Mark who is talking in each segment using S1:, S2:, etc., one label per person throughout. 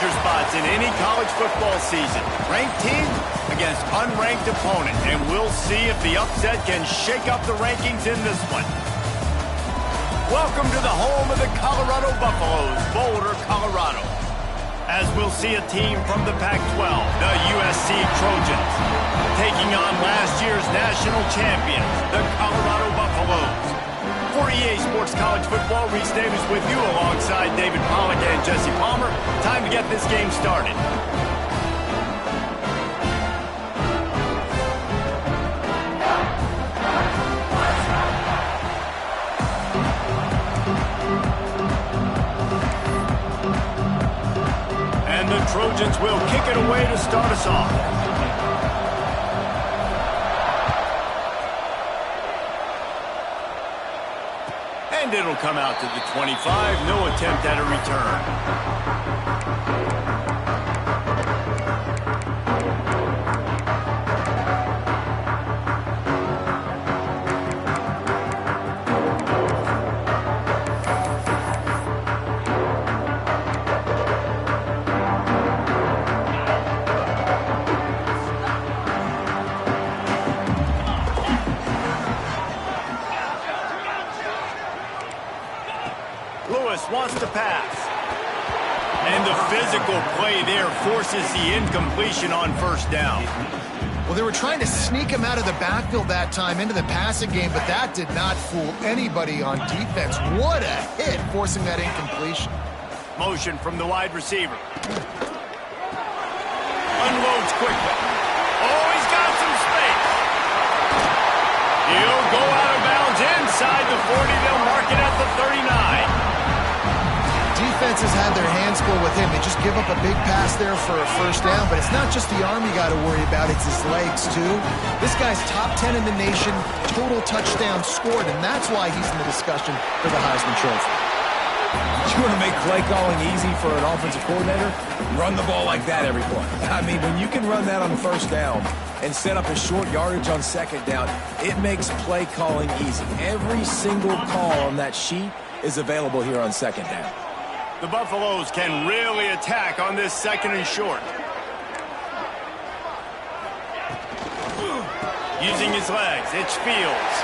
S1: roster spots in any college football season. Ranked team against unranked opponent, and we'll see if the upset can shake up the rankings in this one. Welcome to the home of the Colorado Buffaloes, Boulder, Colorado. As we'll see a team from the Pac-12, the USC Trojans, taking on last year's national champions, the Colorado Buffaloes. For EA Sports College Football, Reese Davis with you alongside David Pollack and Jesse Palmer. Time to get this game started. And the Trojans will kick it away to start us off. And it'll come out to the 25. No attempt at a return. Wants to pass. And the physical play there forces the incompletion on first down.
S2: Well, they were trying to sneak him out of the backfield that time into the passing game, but that did not fool anybody on defense. What a hit, forcing that incompletion.
S1: Motion from the wide receiver. Unloads quickly. Oh, he's got some space. He'll go out of bounds inside the 40. They'll mark it at the 39.
S2: Defenses had their hands full with him. They just give up a big pass there for a first down, but it's not just the arm you got to worry about, it's his legs too. This guy's top 10 in the nation, total touchdowns scored, and that's why he's in the discussion for the Heisman Trophy.
S3: You want to make play calling easy for an offensive coordinator? Run the ball like that every play. I mean, when you can run that on first down and set up a short yardage on second down, it makes play calling easy. Every single call on that sheet is available here on second down.
S1: The Buffaloes can really attack on this second and short. Using his legs, it's Fields.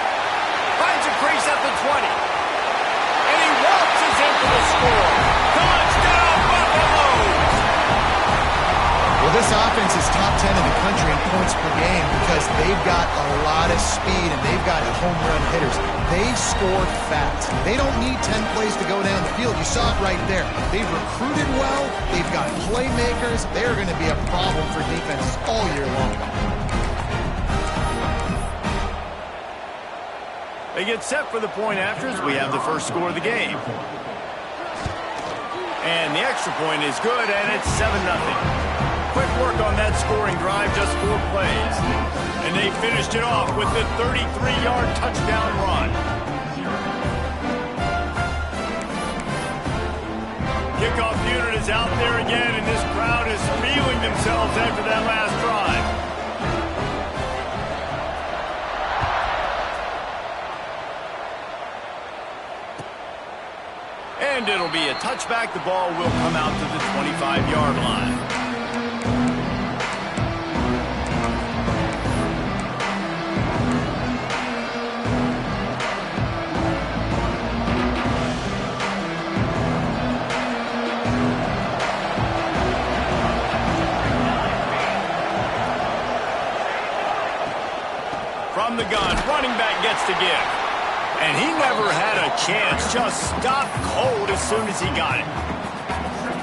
S1: Finds a crease at the 20. And he waltzes in for the score. Touchdown, Buffaloes!
S2: Well, this offense is top 10 in the country in points per game because they've got a lot of speed and they've got home run hitters. They score fast. They don't need 10 plays to go down the field. You saw it right there. They've recruited well. They've got playmakers. They're going to be a problem for defenses all year long.
S1: They get set for the point afters. We have the first score of the game. And the extra point is good, and it's 7-0. Quick work on that scoring drive, just 4 plays. And they finished it off with the 33-yard touchdown run. Kickoff unit is out there again, and this crowd is feeling themselves after that last drive. And it'll be a touchback. The ball will come out to the 25-yard line. From the gun, running back gets to give. And he never had a chance, just stopped cold as soon as he got it.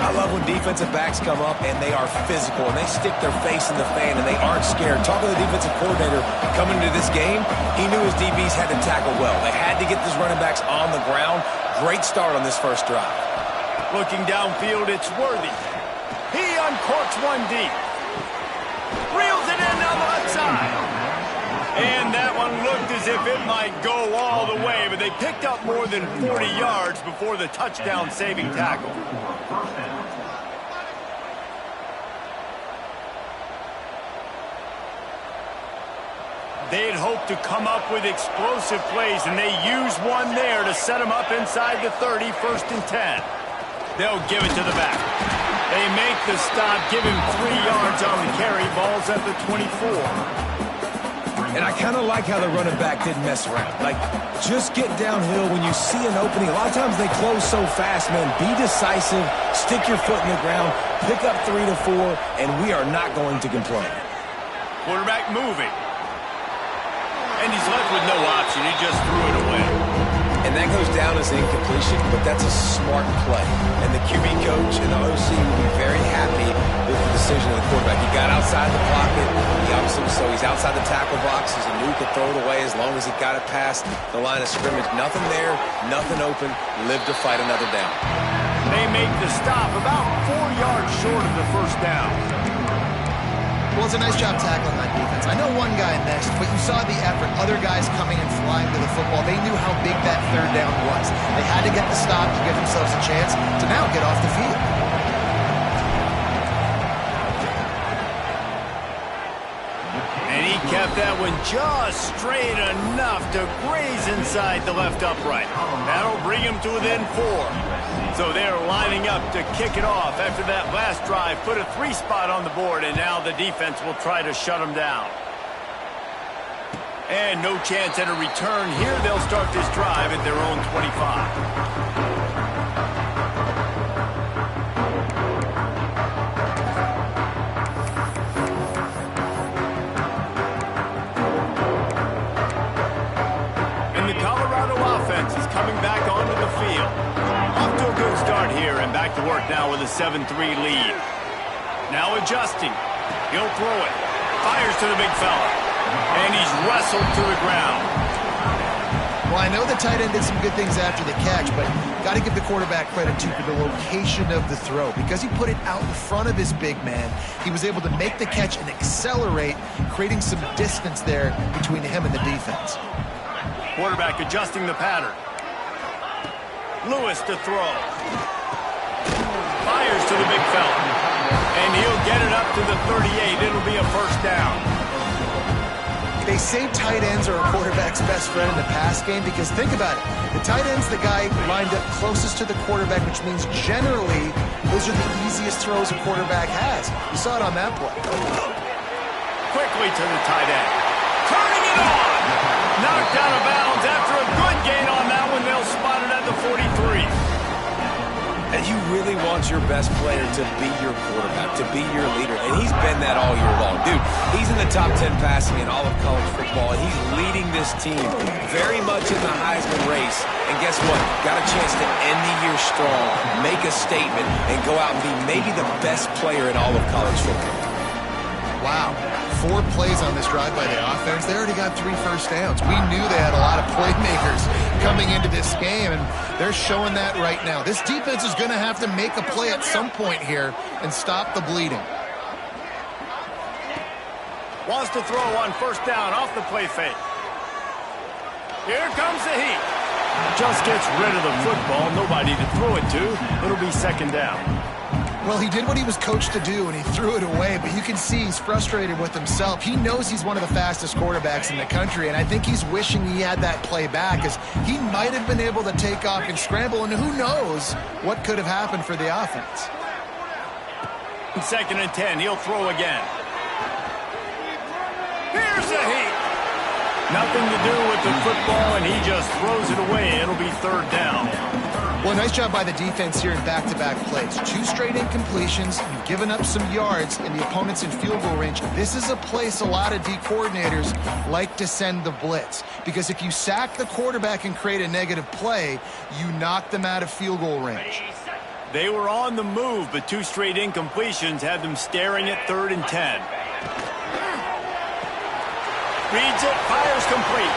S3: I love when defensive backs come up and they are physical and they stick their face in the fan and they aren't scared. Talking to the defensive coordinator coming into this game, he knew his DBs had to tackle well. They had to get these running backs on the ground. Great start on this first drive.
S1: Looking downfield, it's Worthy. He uncorks one deep. Reels it in down the left side. And that one looked as if it might go all the way, but they picked up more than 40 yards before the touchdown-saving tackle. They had hoped to come up with explosive plays, and they used one there to set them up inside the 30, 1st and 10. They'll give it to the back. They make the stop, give him 3 yards on the carry. Ball's at the 24.
S3: And I kind of like how the running back didn't mess around. Like, just get downhill when you see an opening. A lot of times they close so fast, man. Be decisive, stick your foot in the ground, pick up 3 to 4, and we are not going to complain.
S1: Quarterback moving. And he's left with no option. He just threw it away.
S3: And that goes down as an incompletion, but that's a smart play. And the QB coach and the OC will be very happy with the decision of the quarterback. He got outside the pocket. So he's outside the tackle box. He knew he could throw it away as long as he got it past the line of scrimmage. Nothing there, nothing open. Lived to fight another down.
S1: They make the stop about 4 yards short of the first down.
S2: Well, it's a nice job tackling that defense. I know one guy missed, but you saw the effort. Other guys coming and flying to the football. They knew how big that third down was. They had to get the stop to give themselves a chance to now get off the field.
S1: And he kept that one just straight enough to graze inside the left upright. That'll bring him to within 4. So they're lining up to kick it off after that last drive. Put a 3 spot on the board, and now the defense will try to shut them down. And no chance at a return here. They'll start this drive at their own 25. Is coming back onto the field. Off to a good start here and back to work now with a 7-3 lead. Now adjusting. He'll throw it. Fires to the big fella. And he's wrestled to the ground.
S2: Well, I know the tight end did some good things after the catch, but got to give the quarterback credit, too, for the location of the throw. Because he put it out in front of his big man, he was able to make the catch and accelerate, creating some distance there between him and the defense.
S1: Quarterback adjusting the pattern. Lewis to throw. Fires to the big fella. And he'll get it up to the 38. It'll be a first down.
S2: They say tight ends are a quarterback's best friend in the pass game because think about it. The tight end's the guy lined up closest to the quarterback, which means generally those are the easiest throws a quarterback has. You saw it on that play.
S1: Quickly to the tight end. Turning it on. Knocked out of bounds after a good gain on that one. They'll spot it at the 43.
S3: And you really want your best player to be your quarterback, to be your leader. And he's been that all year long. Dude, he's in the top 10 passing in all of college football, and he's leading this team very much in the Heisman race. And guess what? Got a chance to end the year strong, make a statement, and go out and be maybe the best player in all of college football.
S2: Wow. 4 plays on this drive by the offense. They already got 3 first downs. We knew they had a lot of playmakers coming into this game, and they're showing that right now. This defense is going to have to make a play at some point here and stop the bleeding.
S1: Wants to throw on first down off the play fake. Here comes the heat. Just gets rid of the football. Nobody to throw it to. It'll be second down.
S2: Well, he did what he was coached to do, and he threw it away, but you can see he's frustrated with himself. He knows he's one of the fastest quarterbacks in the country, and I think he's wishing he had that play back, as he might have been able to take off and scramble, and who knows what could have happened for the offense.
S1: Second and 10, he'll throw again. Here's the heat. Nothing to do with the football, and he just throws it away. It'll be third down.
S2: Well, nice job by the defense here in back-to-back plays. 2 straight incompletions. You've given up some yards, and the opponent's in field goal range. This is a place a lot of D coordinators like to send the blitz, because if you sack the quarterback and create a negative play, you knock them out of field goal range.
S1: They were on the move, but 2 straight incompletions had them staring at 3rd and 10. Reads it, fires complete.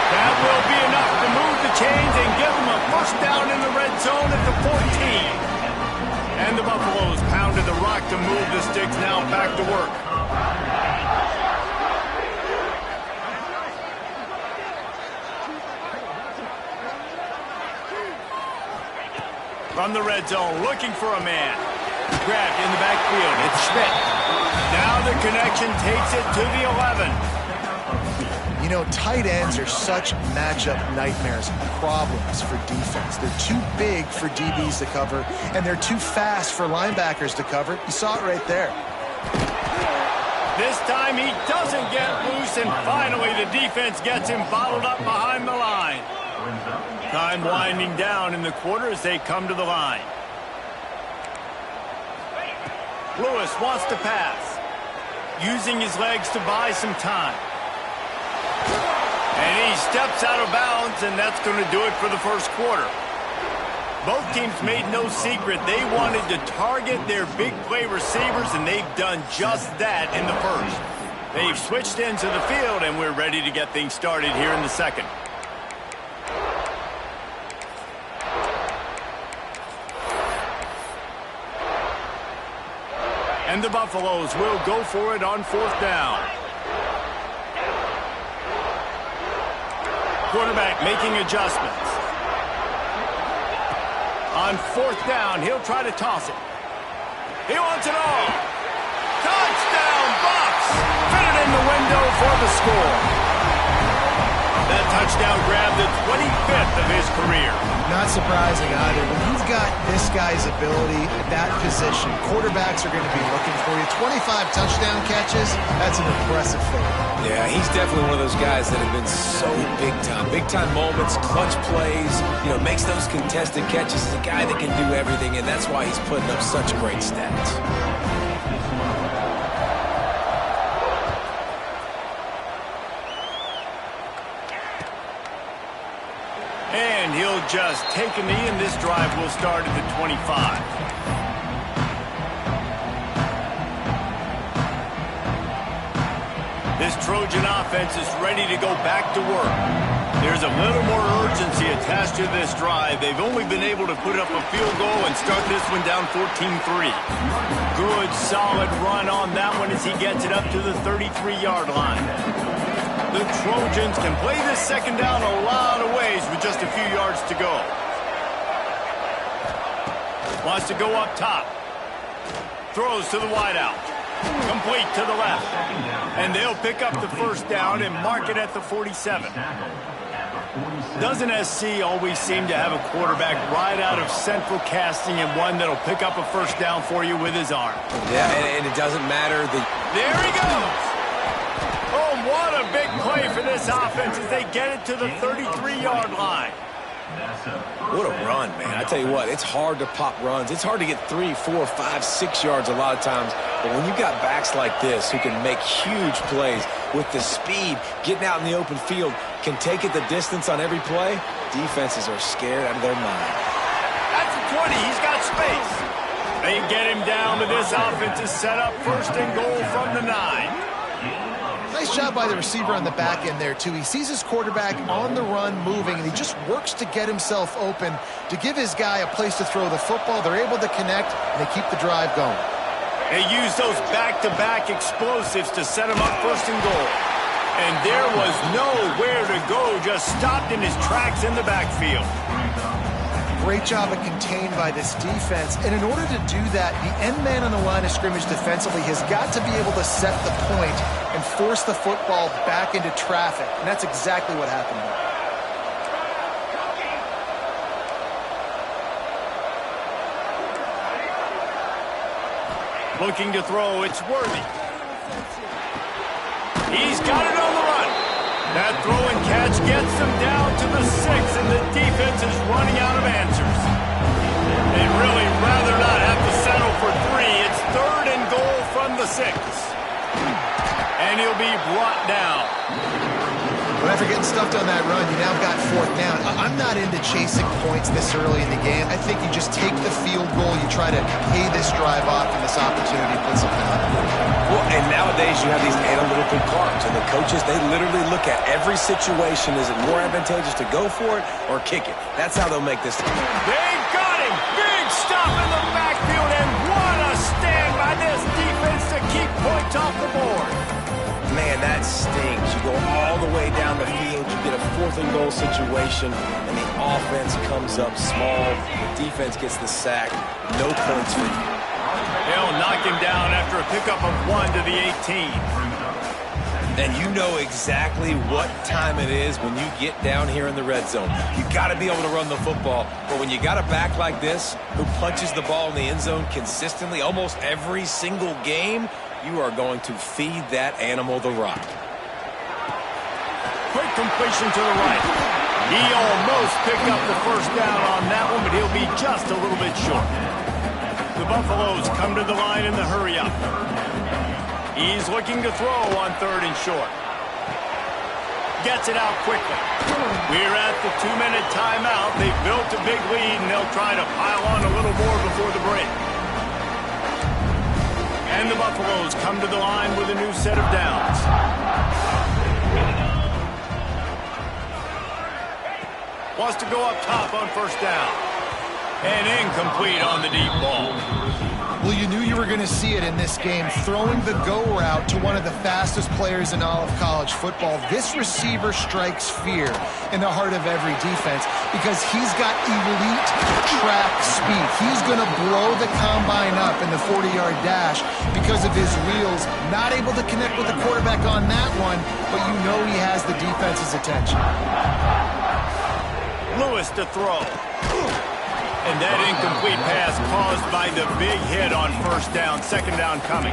S1: That will be enough to move the chains and give them a first down in the red zone at the 14. And the Buffaloes pounded the rock to move the sticks, now back to work. From the red zone, looking for a man. Grabbed in the backfield, it's Schmidt. Now the connection takes it to the 11.
S2: You You know, tight ends are such matchup nightmares, problems for defense. They're too big for DBs to cover, and they're too fast for linebackers to cover. You saw it right there.
S1: This time he doesn't get loose, and finally the defense gets him bottled up behind the line. Time winding down in the quarter as they come to the line. Lewis wants to pass, using his legs to buy some time. And he steps out of bounds, and that's going to do it for the first quarter. Both teams made no secret they wanted to target their big play receivers, and they've done just that in the first. They've switched into the field, and we're ready to get things started here in the second. And the Buffaloes will go for it on fourth down. Quarterback making adjustments. On fourth down, he'll try to toss it. He wants it all. Touchdown, Bucs! Fit it in the window for the score. That touchdown grabbed the 25th of his career.
S2: Not surprising either. When you've got this guy's ability at that position, quarterbacks are going to be looking for you. 25 touchdown catches, that's an impressive thing.
S3: Yeah, he's definitely one of those guys that have been so big time. Big time moments, clutch plays, you know, makes those contested catches. He's a guy that can do everything, and that's why he's putting up such great stats.
S1: And he'll just take a knee, and this drive will start at the 25. This Trojan offense is ready to go back to work. There's a little more urgency attached to this drive. They've only been able to put up a field goal and start this one down 14-3. Good, solid run on that one as he gets it up to the 33-yard line. The Trojans can play this second down a lot of ways with just a few yards to go. Wants to go up top. Throws to the wideout. Complete to the left. And they'll pick up the first down and mark it at the 47. Doesn't SC always seem to have a quarterback right out of central casting and one that'll pick up a first down for you with his arm?
S3: Yeah, and it doesn't matter.
S1: There he goes. Oh, what a big play for this offense as they get it to the 33-yard line.
S3: What a run, man. I tell you what, it's hard to pop runs. It's hard to get 3, 4, 5, 6 yards a lot of times. But when you've got backs like this who can make huge plays with the speed, getting out in the open field, can take it the distance on every play, defenses are scared out of their mind.
S1: That's the 20. He's got space. They get him down, but this offense is set up first and goal from the 9.
S2: Nice job by the receiver on the back end there, too. He sees his quarterback on the run moving, and he just works to get himself open to give his guy a place to throw the football. They're able to connect, and they keep the drive going.
S1: They use those back-to-back explosives to set him up first and goal. And there was nowhere to go, just stopped in his tracks in the backfield.
S2: Great job of contained by this defense. And in order to do that, the end man on the line of scrimmage defensively has got to be able to set the point and force the football back into traffic. And that's exactly what happened here.
S1: Looking to throw, it's Worthy. He's got it on the run. That throw and catch gets them down to the 6, and the defense is running out of answers. They'd really rather not have to settle for 3. It's third and goal from the 6. And he'll be brought down.
S2: But after getting stuffed on that run, you now got fourth down. I'm not into chasing points this early in the game. I think you just take the field goal. You try to pay this drive off and this opportunity to put something on.
S3: Well, and nowadays you have these analytical cards, and the coaches, they literally look at every situation. Is it more advantageous to go for it or kick it? That's how they'll make this.
S1: They've got him. Big stop in the backfield, and what a stand by this defense to keep points off the board.
S3: Man, that stings. You go all the way down the field, you get a fourth and goal situation, and the offense comes up small. The defense gets the sack. No points for you.
S1: They'll knock him down after a pickup of 1 to the 18.
S3: And you know exactly what time it is when you get down here in the red zone. You got to be able to run the football. But when you got a back like this who punches the ball in the end zone consistently almost every single game, you are going to feed that animal the rock.
S1: Quick completion to the right. He almost picked up the first down on that one, but he'll be just a little bit short. The Buffaloes come to the line in the hurry-up. He's looking to throw on 3rd and short. Gets it out quickly. We're at the 2-minute timeout. They've built a big lead, and they'll try to pile on a little more before the break. And the Buffaloes come to the line with a new set of downs. Wants to go up top on 1st down. And incomplete on the deep ball.
S2: Well, you knew you were going to see it in this game. Throwing the go route to one of the fastest players in all of college football. This receiver strikes fear in the heart of every defense because he's got elite track speed. He's going to blow the combine up in the 40-yard dash because of his wheels. Not able to connect with the quarterback on that one, but you know he has the defense's attention.
S1: Lewis to throw. And that incomplete pass caused by the big hit on 1st down. 2nd down coming.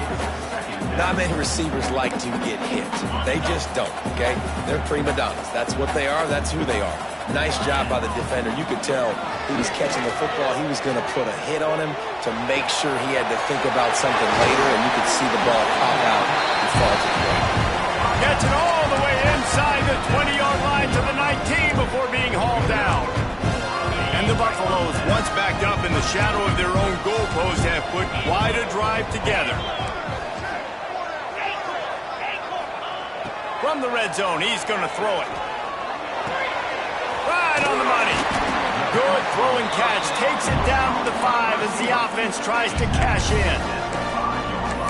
S3: Not many receivers like to get hit. They just don't, okay? They're prima donnas. That's what they are. That's who they are. Nice job by the defender. You could tell he was catching the football. He was going to put a hit on him to make sure he had to think about something later, and you could see the ball pop out and fall to the ground.
S1: Gets it all the way inside the 20-yard line to the 19 before being hauled down. And the Buffaloes, once backed up in the shadow of their own goalpost, have put quite a drive together. From the red zone, he's going to throw it. Right on the money. Good throwing catch. Takes it down to the 5 as the offense tries to cash in.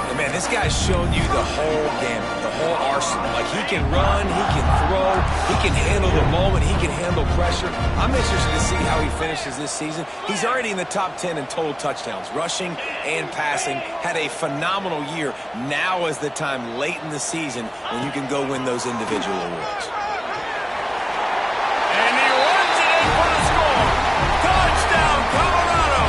S3: And man, this guy's shown you the whole gamut, the whole arsenal. Like, he can run, he can throw, he can handle the moment, he can handle pressure. I'm interested to see how he finishes this season. He's already in the top 10 in total touchdowns, rushing and passing. Had a phenomenal year. Now is the time late in the season when you can go win those individual awards.
S1: And he runs it in for the score. Touchdown, Colorado.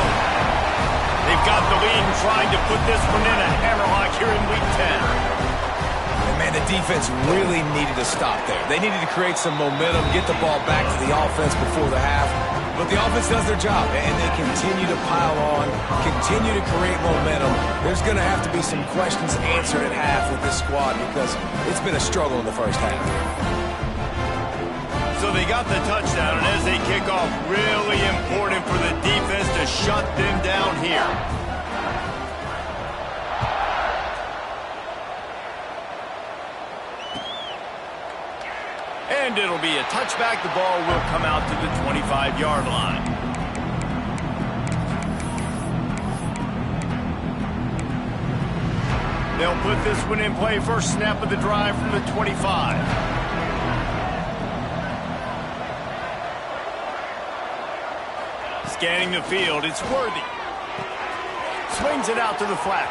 S1: They've got the lead and trying to put this one in a hammerlock here in Week 10.
S3: And man, the defense really needed to stop there. They needed to create some momentum, get the ball back to the offense before the half. But the offense does their job, and they continue to pile on, continue to create momentum. There's going to have to be some questions answered at half with this squad because it's been a struggle in the first half.
S1: So they got the touchdown, and as they kick off, really important for the defense to shut them down here. And it'll be a touchback. The ball will come out to the 25-yard line. They'll put this one in play. First snap of the drive from the 25. Scanning the field, it's Worthy. Swings it out to the flat.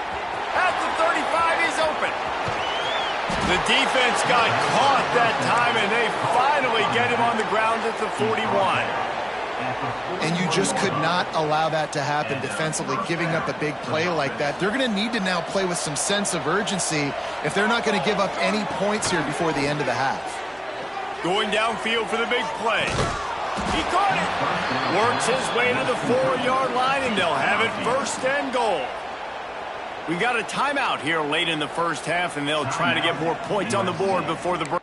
S1: At the 35, he's open. The defense got caught that time, and they finally get him on the ground at the 41.
S2: And you just could not allow that to happen defensively, giving up a big play like that. They're going to need to now play with some sense of urgency if they're not going to give up any points here before the end of the half.
S1: Going downfield for the big play. He caught it. Works his way to the 4-yard line, and they'll have it 1st and goal. We've got a timeout here late in the first half, and they'll try to get more points on the board before the break.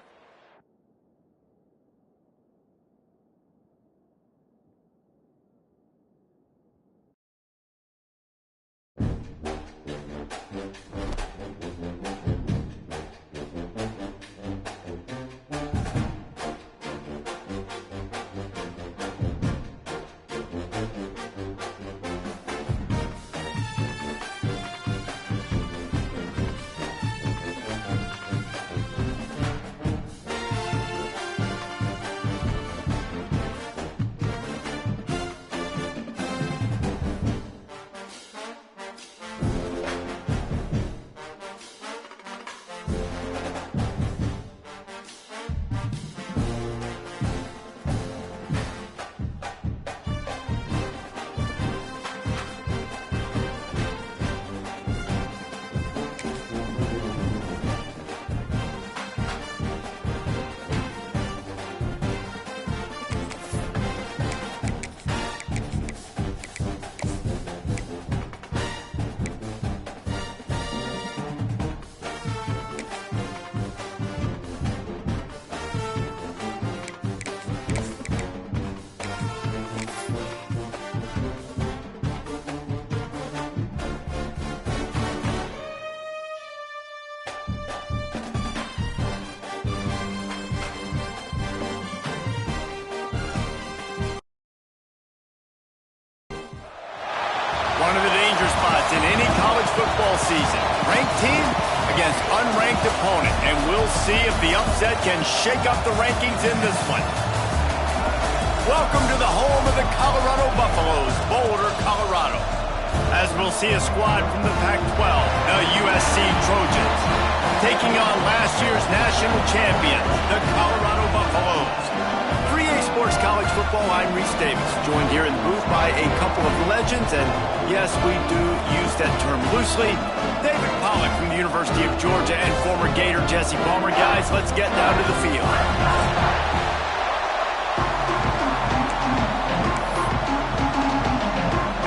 S1: in any college football season. Ranked team against unranked opponent, and we'll see if the upset can shake up the rankings in this one. Welcome to the home of the Colorado Buffaloes, Boulder, Colorado. As we'll see a squad from the Pac-12, the USC Trojans, taking on last year's national champions, the Colorado Buffaloes. For EA Sports College Football, I'm Reese Davis, joined here in the booth by a couple of legends, and yes, we do use that term loosely. David Pollack from the University of Georgia and former Gator Jesse Palmer. Guys, let's get down to the field.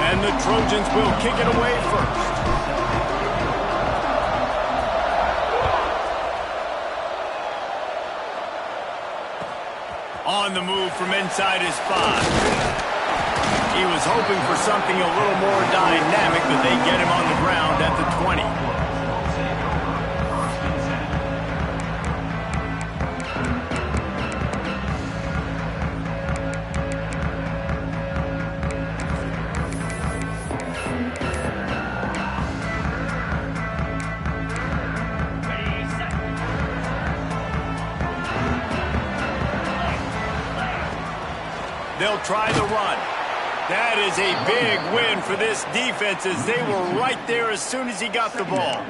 S1: And the Trojans will kick it away first. On the move from inside his 5. He was hoping for something a little more dynamic, but they get him on the ground at the 20. They'll try the run. That is a big win for this defense as they were right there as soon as he got the ball.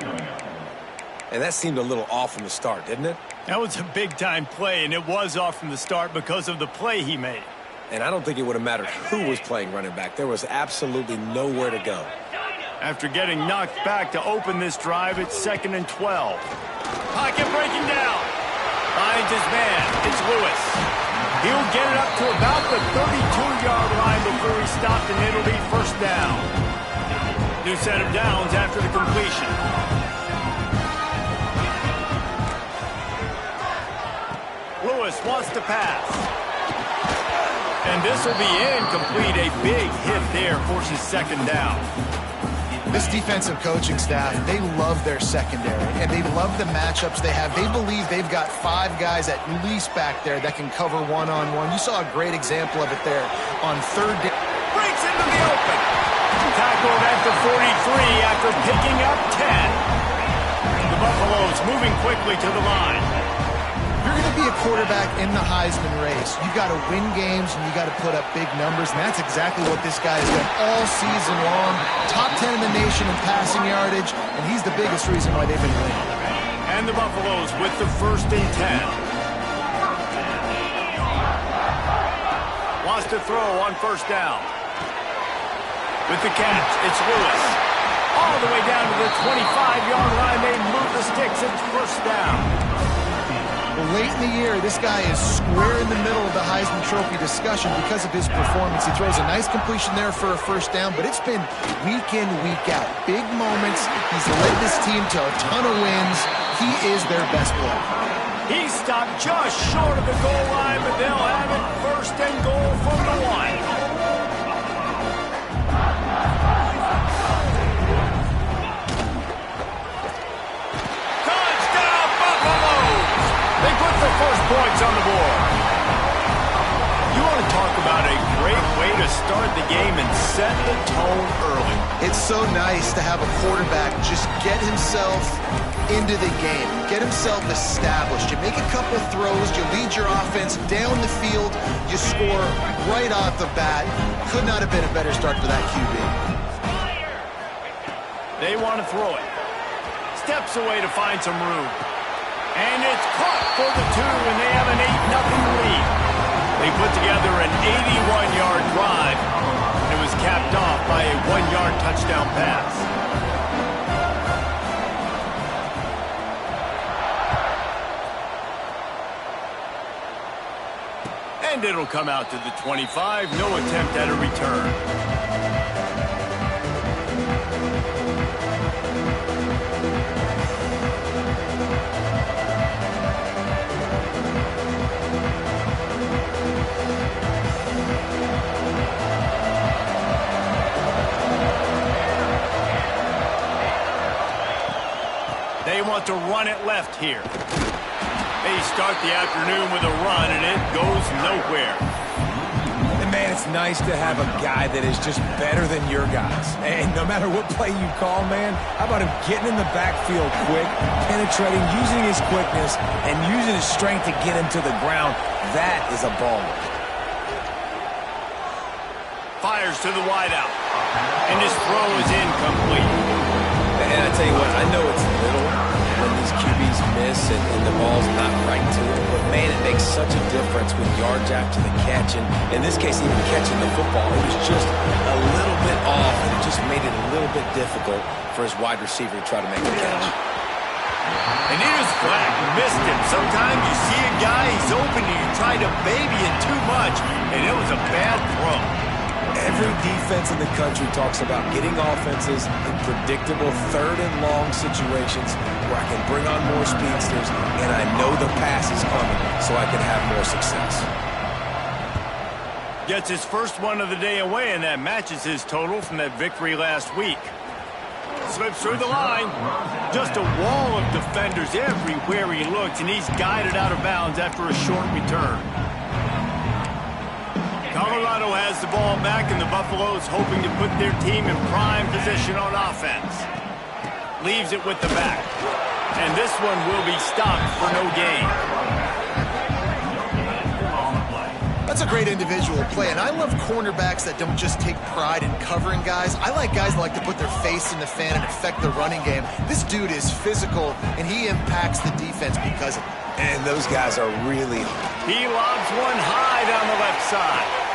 S3: And that seemed a little off from the start, didn't it?
S1: That was a big-time play, and it was off from the start because of the play he made.
S3: And I don't think it would have mattered who was playing running back. There was absolutely nowhere to go.
S1: After getting knocked back to open this drive, it's 2nd and 12. Pocket breaking down. Finds his man. It's Lewis. He'll get it up to about the 32-yard line before he stopped, and it'll be first down. New set of downs after the completion. Lewis wants to pass. And this will be incomplete. A big hit there forces 2nd down.
S2: This defensive coaching staff, they love their secondary, and they love the matchups they have. They believe they've got 5 guys at least back there that can cover one-on-one. You saw a great example of it there on 3rd down.
S1: Breaks into the open. Tackled at the 43 after picking up 10. The Buffaloes moving quickly to the line.
S2: You're going to be a quarterback in the Heisman race. You got to win games and you got to put up big numbers, and that's exactly what this guy has done all season long. Top 10 in the nation in passing yardage, and he's the biggest reason why they've been winning.
S1: And the Buffaloes with the 1st and 10. Wants to throw on 1st down. With the catch, it's Lewis. All the way down to the 25-yard line. They move the sticks. It's 1st down.
S2: Well, late in the year, this guy is square in the middle of the Heisman Trophy discussion because of his performance. He throws a nice completion there for a 1st down, but it's been week in, week out. Big moments. He's led this team to a ton of wins. He is their best player.
S1: He stopped just short of the goal line, but they'll have it 1st and goal from the 1. First points on the board. You want to talk about a great way to start the game and set the tone early.
S2: It's so nice to have a quarterback just get himself into the game, get himself established. You make a couple throws, you lead your offense down the field, you score right off the bat. Could not have been a better start for that QB.
S1: They want to throw it. Steps away to find some room. And it's caught for the 2, and they have an 8-0 lead. They put together an 81-yard drive, and it was capped off by a 1-yard touchdown pass. And it'll come out to the 25. No attempt at a return. They want to run it left here. They start the afternoon with a run, and it goes nowhere.
S3: And, man, it's nice to have a guy that is just better than your guys. And no matter what play you call, man, how about him getting in the backfield quick, penetrating, using his quickness, and using his strength to get him to the ground. That is a baller.
S1: Fires to the wideout. And his throw is incomplete.
S3: And I tell you what, I know it's little when these QBs miss and the ball's not right to them, but man, it makes such a difference with yards after the catch, and in this case, even catching the football. It was just a little bit off, and it just made it a little bit difficult for his wide receiver to try to make the catch.
S1: And he was flat and missed him. Sometimes you see a guy, he's open, and you try to baby it too much, and it was a bad throw.
S3: Every defense in the country talks about getting offenses in predictable third-and-long situations where I can bring on more speedsters, and I know the pass is coming, so I can have more success.
S1: Gets his first one of the day away, and that matches his total from that victory last week. Slips through the line. Just a wall of defenders everywhere he looks, and he's guided out of bounds after a short return. Colorado has the ball back, and the Buffaloes hoping to put their team in prime position on offense. Leaves it with the back. And this one will be stopped for no gain.
S2: That's a great individual play, and I love cornerbacks that don't just take pride in covering guys. I like guys that like to put their face in the fan and affect the running game. This dude is physical, and he impacts the defense because of it.
S3: And those guys are really...
S1: He lobs one high down the left side.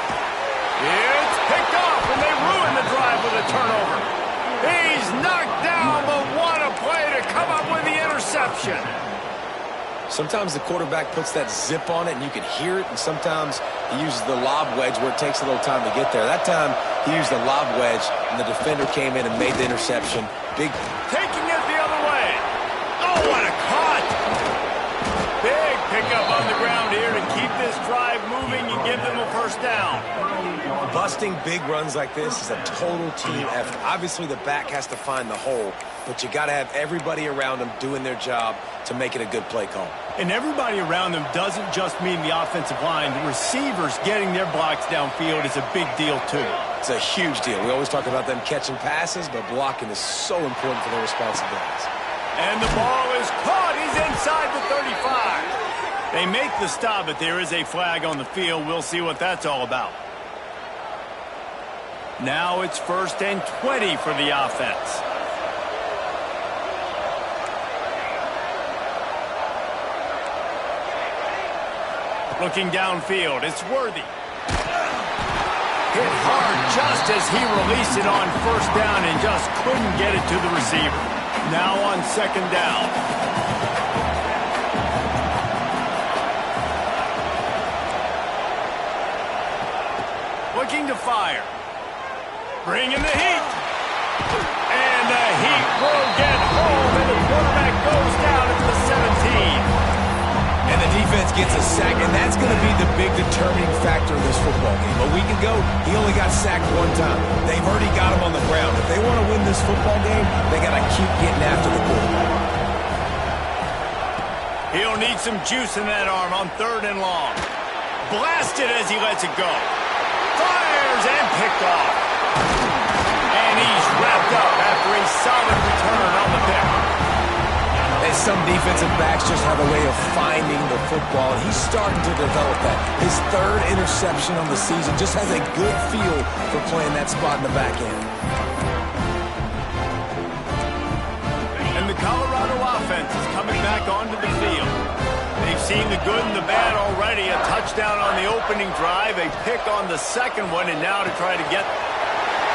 S1: It's picked off, and they ruin the drive with a turnover. He's knocked down, but what a play to come up with the interception.
S3: Sometimes the quarterback puts that zip on it, and you can hear it, and sometimes he uses the lob wedge where it takes a little time to get there. That time, he used the lob wedge, and the defender came in and made the interception. Big...
S1: Taking it the other way. Oh, what a caught. Big pickup on the ground here to keep this drive moving and give them a first down.
S3: Busting big runs like this is a total team effort. Obviously, the back has to find the hole, but you got to have everybody around them doing their job to make it a good play call.
S1: And everybody around them doesn't just mean the offensive line. The receivers getting their blocks downfield is a big deal, too.
S3: It's a huge deal. We always talk about them catching passes, but blocking is so important for their responsibilities.
S1: And the ball is caught. He's inside the 35. They make the stop, but there is a flag on the field. We'll see what that's all about. Now it's 1st and 20 for the offense. Looking downfield, it's Worthy. Hit hard just as he released it on 1st down and just couldn't get it to the receiver. Now on 2nd down. Looking to fire. Bringing the heat. And the heat will get home, and the quarterback goes down at the 17.
S3: And the defense gets a sack, and that's going to be the big determining factor in this football game. A week ago, he only got sacked one time. They've already got him on the ground. If they want to win this football game, they got to keep getting after the quarterback.
S1: He'll need some juice in that arm on 3rd and long. Blasted as he lets it go. Fires and picked off. And he's wrapped up after a solid return on the pick.
S3: And some defensive backs just have a way of finding the football, and he's starting to develop that. His 3rd interception on the season just has a good feel for playing that spot in the back end.
S1: And the Colorado offense is coming back onto the field. They've seen the good and the bad already. A touchdown on the opening drive, a pick on the 2nd one, and now to try to get...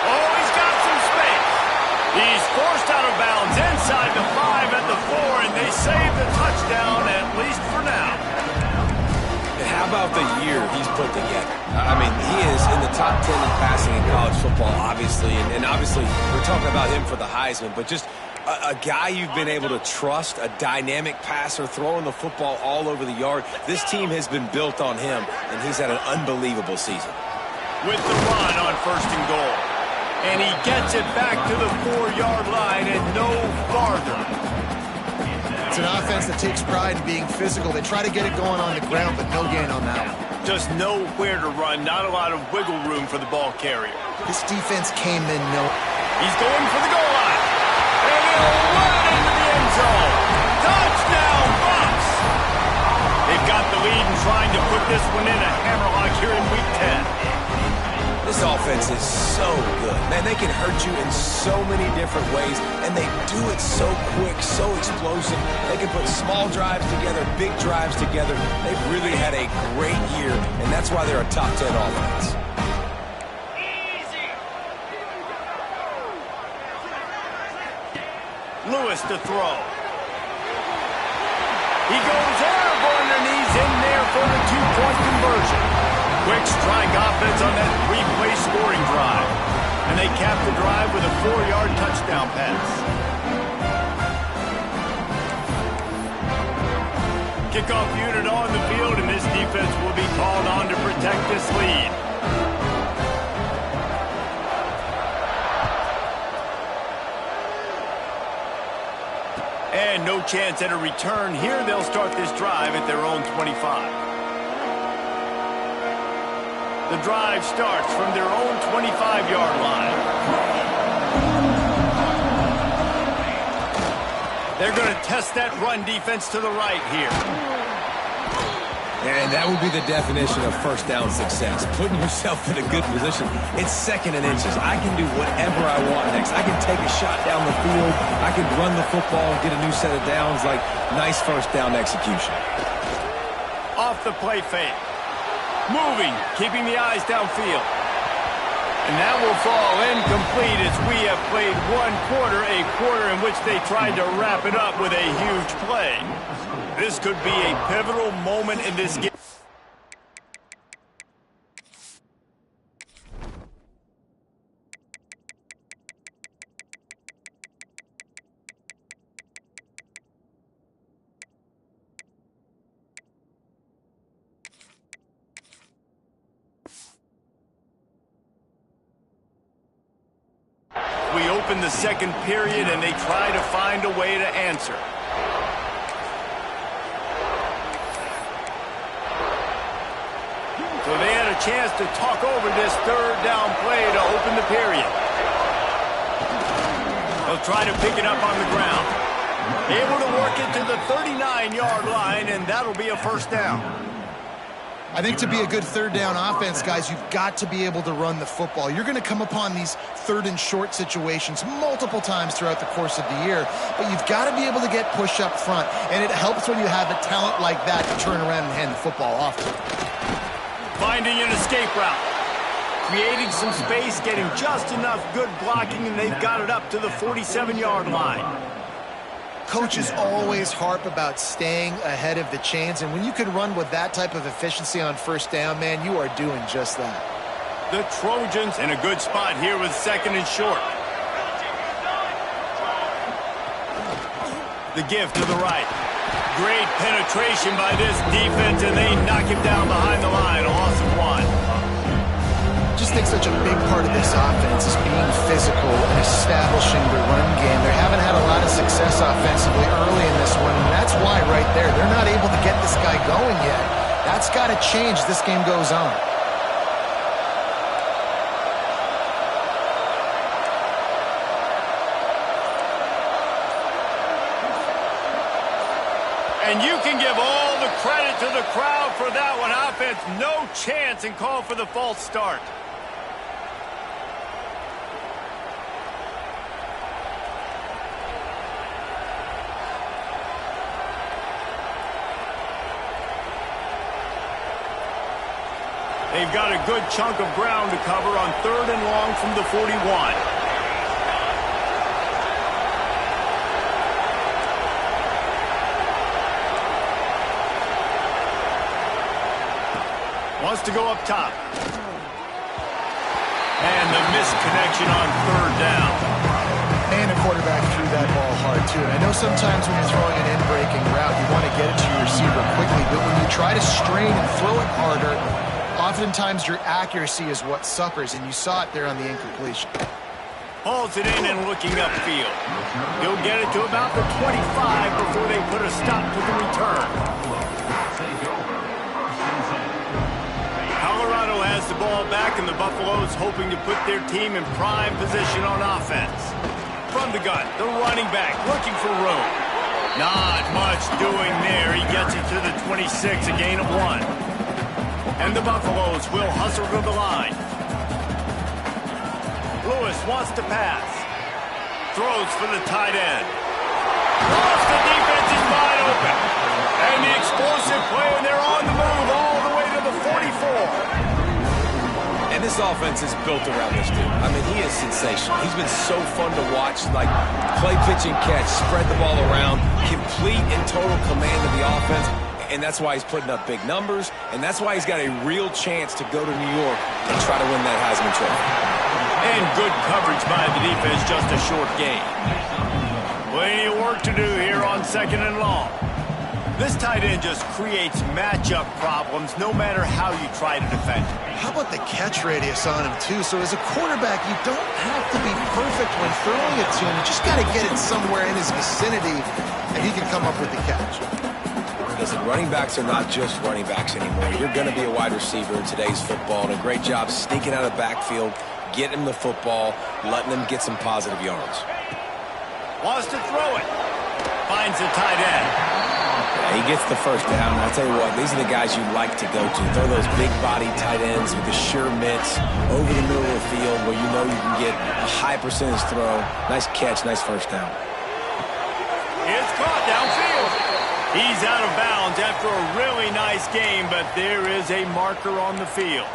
S1: Oh, he's got some space. He's forced out of bounds inside the 5 at the 4, and they save the touchdown, at least for now.
S3: And how about the year he's put together? I mean, he is in the top 10 in passing in college football, obviously, and obviously we're talking about him for the Heisman, but just a guy you've been able to trust, a dynamic passer, throwing the football all over the yard. This team has been built on him, and he's had an unbelievable season.
S1: With the run on 1st and goal. And he gets it back to the 4-yard line and no farther.
S2: It's an offense that takes pride in being physical. They try to get it going on the ground, but no gain on that one.
S1: Just nowhere to run, not a lot of wiggle room for the ball carrier.
S2: This defense came in
S1: He's going for the goal line. And he'll run it into the end zone. Touchdown, Bucs! They've got the lead and trying to put this one in a hammerlock here in Week 10.
S3: This offense is so good. Man, they can hurt you in so many different ways, and they do it so quick, so explosive. They can put small drives together, big drives together. They've really had a great year, and that's why they're a top 10 offense.
S1: Lewis to throw. He goes airborne and he's in there for the two-point conversion. Quick strike offense on that three-play scoring drive. And they cap the drive with a 4-yard touchdown pass. Kickoff unit on the field, and this defense will be called on to protect this lead. And no chance at a return here. They'll start this drive at their own 25. The drive starts from their own 25-yard line. They're going to test that run defense to the right here.
S3: And that would be the definition of first down success, putting yourself in a good position. It's second and inches. I can do whatever I want next. I can take a shot down the field. I can run the football and get a new set of downs. Like, nice first down execution.
S1: Off the play fake. Moving, keeping the eyes downfield. And that will fall incomplete as we have played one quarter, a quarter in which they tried to wrap it up with a huge play. This could be a pivotal moment in this game. We open the second period and they try to find a way to answer. So they had a chance to talk over this third down play to open the period. They'll try to pick it up on the ground. Able to work it to the 39-yard line, and that'll be a first down.
S2: I think to be a good third down offense, guys, you've got to be able to run the football. You're going to come upon these third and short situations multiple times throughout the course of the year, but you've got to be able to get push up front, and it helps when you have a talent like that to turn around and hand the football off.
S1: Finding an escape route. Creating some space, getting just enough good blocking, and they've got it up to the 47-yard line.
S2: Coaches always harp about staying ahead of the chains, and when you can run with that type of efficiency on first down, man, you are doing just that.
S1: The Trojans in a good spot here with second and short. The give to the right. Great penetration by this defense, and they knock him down behind the line. A loss of 1.
S2: I just think such a big part of this offense is being physical and establishing the run game. They haven't had a lot of success offensively early in this one, and that's why right there, they're not able to get this guy going yet. That's got to change as this game goes on.
S1: And you can give all the credit to the crowd for that one. Offense, no chance, and call for the false start. They've got a good chunk of ground to cover on third and long from the 41. Wants to go up top. And the missed connection on third down.
S2: And a quarterback threw that ball hard, too. And I know sometimes when you're throwing an in-breaking route, you want to get it to your receiver quickly. But when you try to strain and throw it harder, oftentimes your accuracy is what suffers, and you saw it there on the incompletion.
S1: Hauls it in and looking upfield. He'll get it to about the 25 before they put a stop to the return. the ball back, and the Buffaloes hoping to put their team in prime position on offense. From the gun, the running back looking for room. Not much doing there. He gets it to the 26, a gain of 1. And the Buffaloes will hustle to the line. Lewis wants to pass. Throws for the tight end. Off the defense is wide open. And the explosive play, and they're on the move all the way to the 44.
S3: And this offense is built around this dude. I mean, he is sensational. He's been so fun to watch, like play, pitch, and catch, spread the ball around, complete and total command of the offense, and that's why he's putting up big numbers, and that's why he's got a real chance to go to New York and try to win that Heisman Trophy.
S1: And good coverage by the defense, just a short gain. Plenty of work to do here on 2nd and long. This tight end just creates matchup problems no matter how you try to defend him.
S2: How about the catch radius on him, too? So as a quarterback, you don't have to be perfect when throwing it to him. You just got to get it somewhere in his vicinity, and he can come up with the catch.
S3: Listen, running backs are not just running backs anymore. You're going to be a wide receiver in today's football, and a great job sneaking out of the backfield, getting him the football, letting them get some positive yards.
S1: Wants to throw it. Finds the tight end.
S3: He gets the first down. I'll tell you what, these are the guys you like to go to. Throw those big-body tight ends with the sure mitts over the middle of the field where you know you can get a high percentage throw. Nice catch, nice first down.
S1: It's caught downfield. He's out of bounds after a really nice game, but there is a marker on the field.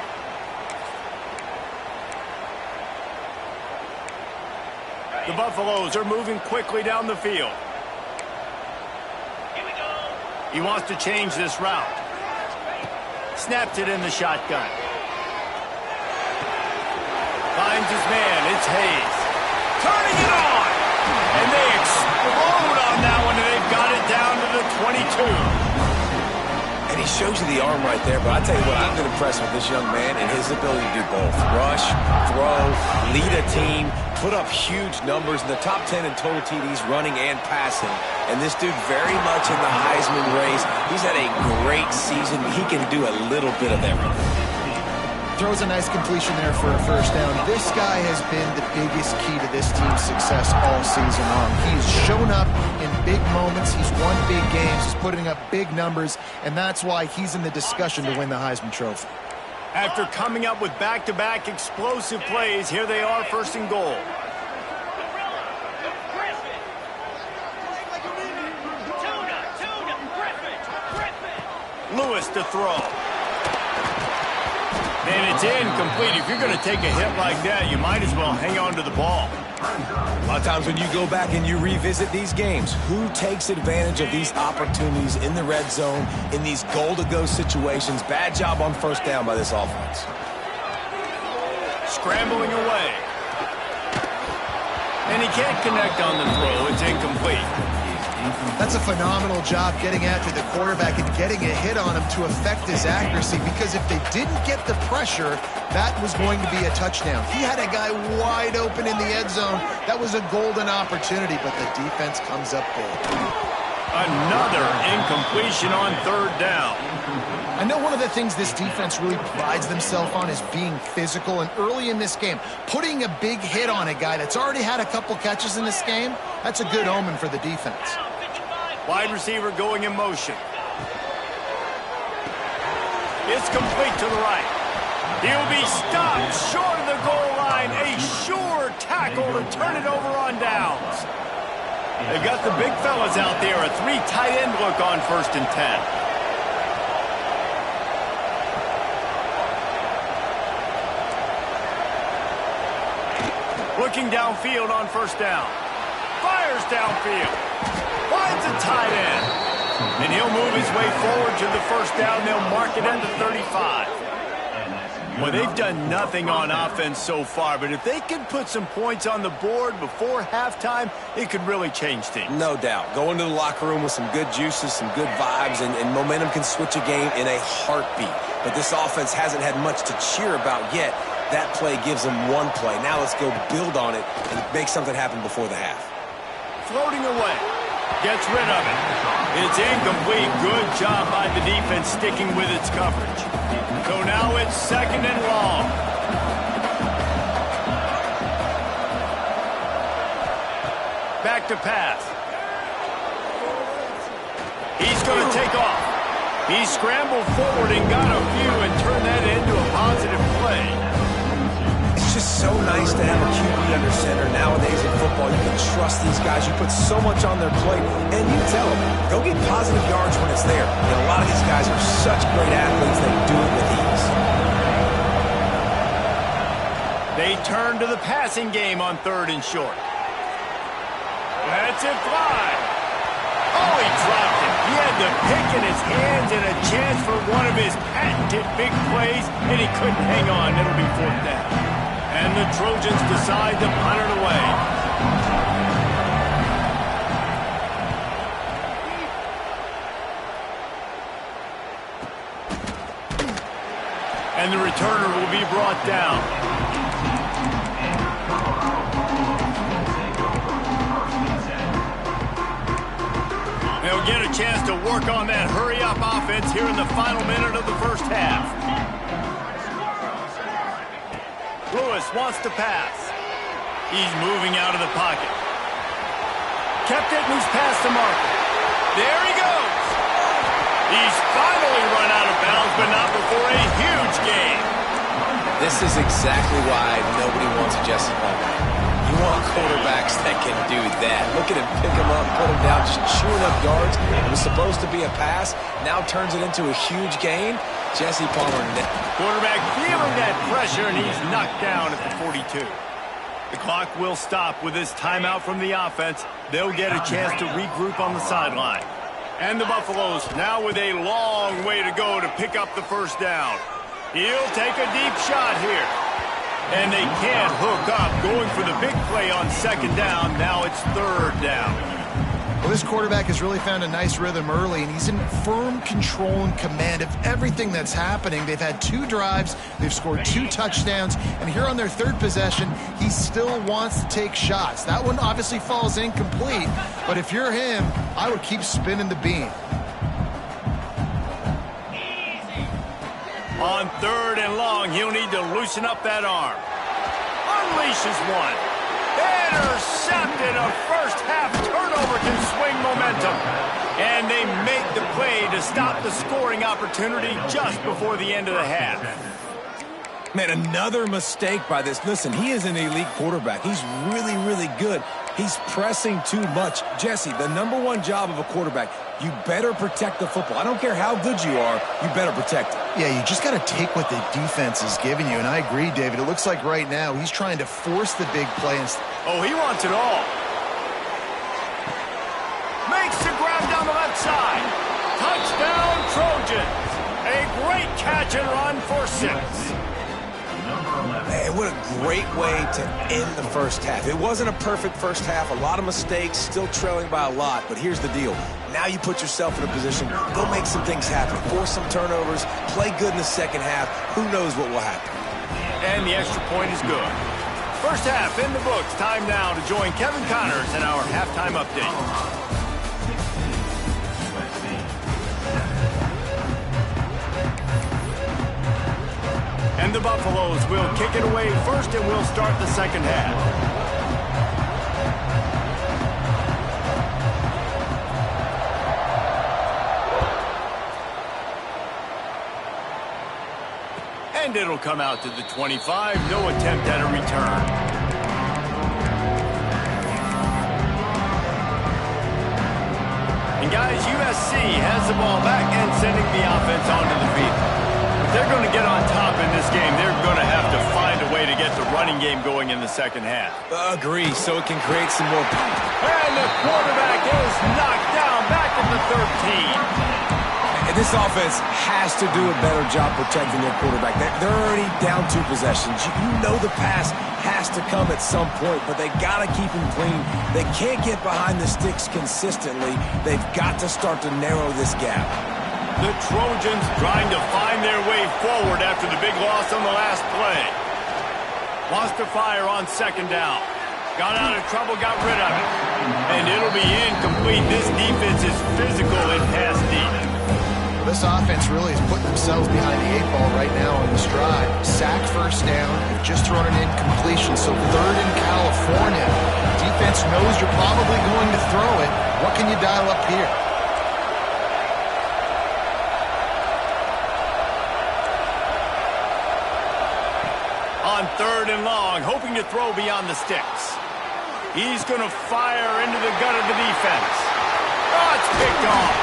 S1: The Buffaloes are moving quickly down the field. He wants to change this route. Snaps it in the shotgun. Finds his man. It's Hayes. Turning it on. And they explode on that one, and they've got it down to the 22.
S3: And he shows you the arm right there, but I tell you what, I've been impressed with this young man and his ability to do both. Rush, throw, lead a team, put up huge numbers in the top 10 in total TDs running and passing. And this dude very much in the Heisman race. He's had a great season. He can do a little bit of everything.
S2: Throws a nice completion there for a first down. This guy has been the biggest key to this team's success all season long. He's shown up in big moments. He's won big games. He's putting up big numbers, and that's why he's in the discussion to win the Heisman Trophy.
S1: After coming up with back-to-back explosive plays, here they are, 1st and goal. Lewis to throw. And it's incomplete. If you're going to take a hit like that, you might as well hang on to the ball.
S3: A lot of times when you go back and you revisit these games, who takes advantage of these opportunities in the red zone, in these goal-to-go situations? Bad job on first down by this offense.
S1: Scrambling away. And he can't connect on the throw. It's incomplete.
S2: That's a phenomenal job getting after the quarterback and getting a hit on him to affect his accuracy, because if they didn't get the pressure, that was going to be a touchdown. He had a guy wide open in the end zone. That was a golden opportunity, but the defense comes up big.
S1: Another incompletion on 3rd down.
S2: I know one of the things this defense really prides themselves on is being physical, and early in this game, putting a big hit on a guy that's already had a couple catches in this game, that's a good omen for the defense.
S1: Wide receiver going in motion. It's complete to the right. He'll be stopped short of the goal line. A sure tackle to turn it over on downs. They've got the big fellas out there. A 3 tight end look on 1st and 10. Looking downfield on 1st down. Fires downfield. Finds a tight end. And he'll move his way forward to the 1st down. They'll mark it at the 35. Well, they've done nothing on offense so far, but if they can put some points on the board before halftime, it could really change things.
S3: No doubt. Go into the locker room with some good juices, some good vibes, and momentum can switch a game in a heartbeat. But this offense hasn't had much to cheer about yet. That play gives them one play. Now let's go build on it and make something happen before the half.
S1: Floating away. Gets rid of it. It's incomplete. Good job by the defense sticking with its coverage. So now it's 2nd and long. Back to pass. He's going to take off. He scrambled forward and got a few and turned that into a positive play.
S3: It's just so nice to have a QB under center. Nowadays in football, you can trust these guys. You put so much on their plate, and you tell them, go get positive yards when it's there. And a lot of these guys are such great athletes, they do it with ease.
S1: They turn to the passing game on 3rd and short. That's it fly. Oh, he dropped it. He had the pick in his hands and a chance for one of his patented big plays, and he couldn't hang on. It'll be 4th down. And the Trojans decide to punt it away. And the returner will be brought down. They'll get a chance to work on that hurry-up offense here in the final minute of the first half. Lewis wants to pass. He's moving out of the pocket. Kept it and he's passed the marker. There he goes. He's finally run out of bounds, but not before a huge gain.
S4: This is exactly why nobody wants a Jesse Palmer. You want quarterbacks that can do that. Look at him pick him up, put him down, just chewing up yards. It was supposed to be a pass. Now turns it into a huge gain. Jesse Palmer.
S1: Quarterback feeling that pressure, and he's knocked down at the 42. The clock will stop with this timeout from the offense. They'll get a chance to regroup on the sideline. And the Buffaloes now with a long way to go to pick up the first down. He'll take a deep shot here. And they can't hook up, going for the big play on 2nd down. Now it's 3rd down.
S2: Well, this quarterback has really found a nice rhythm early, and he's in firm control and command of everything that's happening. They've had 2 drives, they've scored 2 touchdowns, and here on their 3rd possession, he still wants to take shots. That one obviously falls incomplete, but if you're him, I would keep spinning the beam.
S1: On 3rd and long, he'll need to loosen up that arm. Unleashes one. Intercepted. A first-half turnover can swing momentum. And they make the play to stop the scoring opportunity just before the end of the half.
S3: Man, another mistake by this. Listen, he is an elite quarterback. He's really, really good. He's pressing too much. Jesse, the #1 job of a quarterback, you better protect the football. I don't care how good you are, you better protect it.
S2: Yeah, you just got to take what the defense is giving you, and I agree, David. It looks like right now he's trying to force the big play.
S1: Oh, he wants it all. Makes the grab down the left side. Touchdown, Trojans. A great catch and run for 6.
S3: Man, what a great way to end the first half. It wasn't a perfect first half, a lot of mistakes, still trailing by a lot, but here's the deal. Now you put yourself in a position, go make some things happen, force some turnovers, play good in the second half. Who knows what will happen?
S1: And the extra point is good. First half in the books. Time now to join Kevin Connors in our halftime update. And the Buffaloes will kick it away first, and we'll start the second half. And it'll come out to the 25. No attempt at a return. And guys, USC has the ball back and sending the offense onto the field. They're going to get on top in this game. They're going to have to find a way to get the running game going in the second half.
S3: Agree, so it can create some more.
S1: And the quarterback is knocked down back at the 13.
S3: And this offense has to do a better job protecting their quarterback. They're already down 2 possessions. You know the pass has to come at some point, but they got to keep him clean. They can't get behind the sticks consistently. They've got to start to narrow this gap.
S1: The Trojans trying to find their way forward after the big loss on the last play. Wants to fire on 2nd down. Got out of trouble, got rid of it. And it'll be incomplete. This defense is physical in pass deep.
S2: This offense really is putting themselves behind the 8 ball right now on this drive. Sack first down. They've just thrown an incompletion, so 3rd in California. Defense knows you're probably going to throw it. What can you dial up here?
S1: On 3rd and long, hoping to throw beyond the sticks. He's going to fire into the gut of the defense. Oh, it's picked off.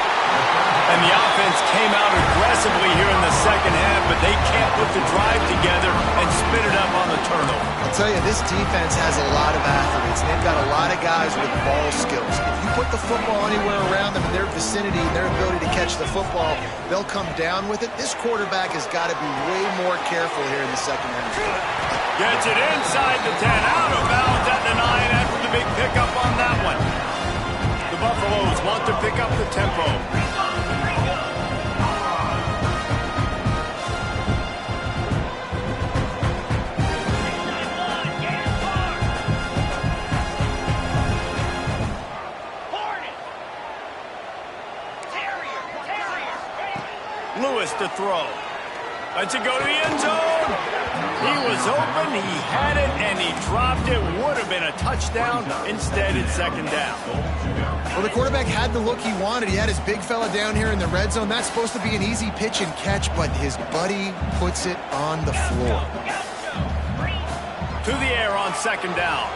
S1: And the offense came out aggressively here in the second half, but they can't put the drive together and spit it up on the turnover.
S2: I'll tell you, this defense has a lot of athletes. They've got a lot of guys with ball skills. If you put the football anywhere around them in their vicinity, their ability to catch the football, they'll come down with it. This quarterback has got to be way more careful here in the second half.
S1: Gets it inside the 10, out of bounds at the 9 after the big pickup on that one. The Buffaloes want to pick up the tempo. Lewis to throw. Lets it go to the end zone. He was open, he had it, and he dropped it. Would have been a touchdown. Instead, it's 2nd down.
S2: Well, the quarterback had the look he wanted. He had his big fella down here in the red zone. That's supposed to be an easy pitch and catch, but his buddy puts it on the floor.
S1: To the air on 2nd down.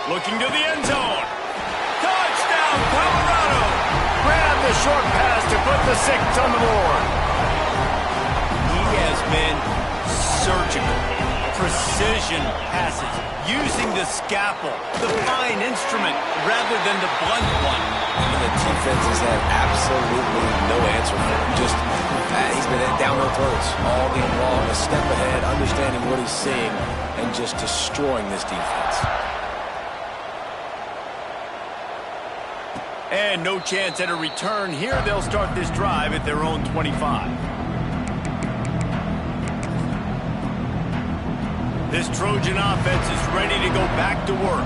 S1: Looking to the end zone. Touchdown, Colorado. Grab the short pass to put the 6 on the board. He has been surgical. Precision passes, using the scalpel, the fine instrument, rather than the blunt one.
S4: And the defense has had absolutely no answer for him. Just, he's been down no throats all game long, a step ahead, understanding what he's seeing, and just destroying this defense.
S1: And no chance at a return here. They'll start this drive at their own 25. This Trojan offense is ready to go back to work.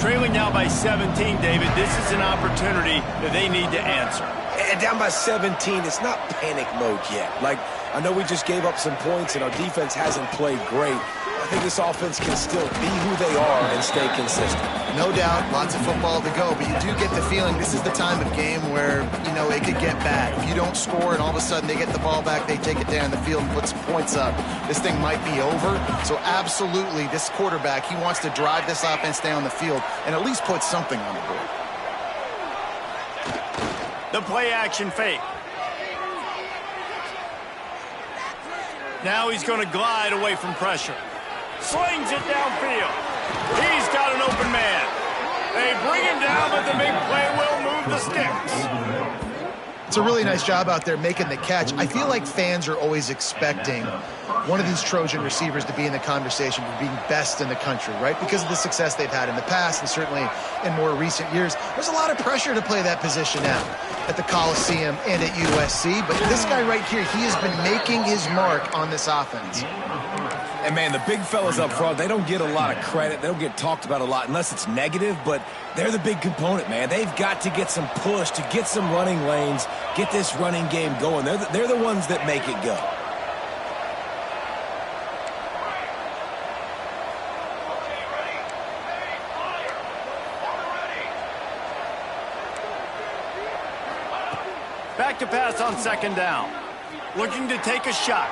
S1: Trailing now by 17, David, this is an opportunity that they need to answer.
S4: And down by 17, it's not panic mode yet. Like, I know we just gave up some points and our defense hasn't played great. I think this offense can still be who they are and stay consistent.
S2: No doubt, lots of football to go, but you do get the feeling this is the time of game where, you know, it could get bad. If you don't score and all of a sudden they get the ball back, they take it down the field and put some points up, this thing might be over. So absolutely, this quarterback, he wants to drive this offense down the field and at least put something on the board.
S1: The play action fake. Now he's going to glide away from pressure. Slings it downfield. He's got an open man. They bring him down, but the big play will move the sticks.
S2: It's a really nice job out there making the catch. I feel like fans are always expecting one of these Trojan receivers to be in the conversation for being best in the country, right? Because of the success they've had in the past and certainly in more recent years. There's a lot of pressure to play that position now at the Coliseum and at USC. But this guy right here, he has been making his mark on this offense.
S3: And, man, the big fellas up front, they don't get a lot of credit. They don't get talked about a lot unless it's negative, but they're the big component, man. They've got to get some push, to get some running lanes, get this running game going. They're the ones that make it go.
S1: Back to pass on 2nd down. Looking to take a shot.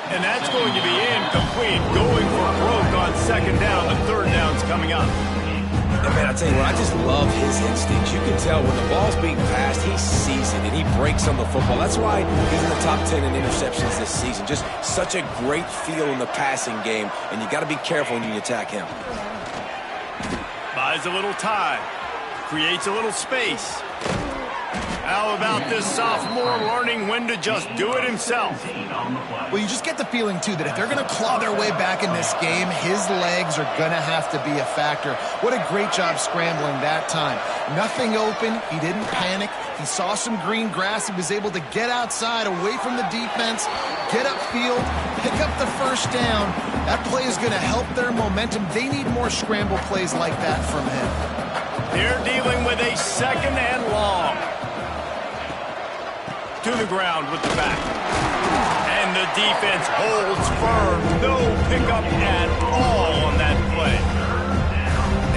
S1: And that's going to be incomplete. Going for broke on 2nd down. The 3rd down's coming up.
S4: And man, I tell you what, I just love his instincts. You can tell when the ball's being passed, he sees it and he breaks on the football. That's why he's in the top 10 in interceptions this season. Just such a great feel in the passing game, and you got to be careful when you attack him.
S1: Buys a little time. Creates a little space. How about this sophomore learning when to just do it himself?
S2: Well, you just get the feeling, too, that if they're going to claw their way back in this game, his legs are going to have to be a factor. What a great job scrambling that time. Nothing open. He didn't panic. He saw some green grass. He was able to get outside, away from the defense, get upfield, pick up the 1st down, That play is going to help their momentum. They need more scramble plays like that from him.
S1: They're dealing with a second and long. To the ground with the back. And the defense holds firm. No pickup at all on that play.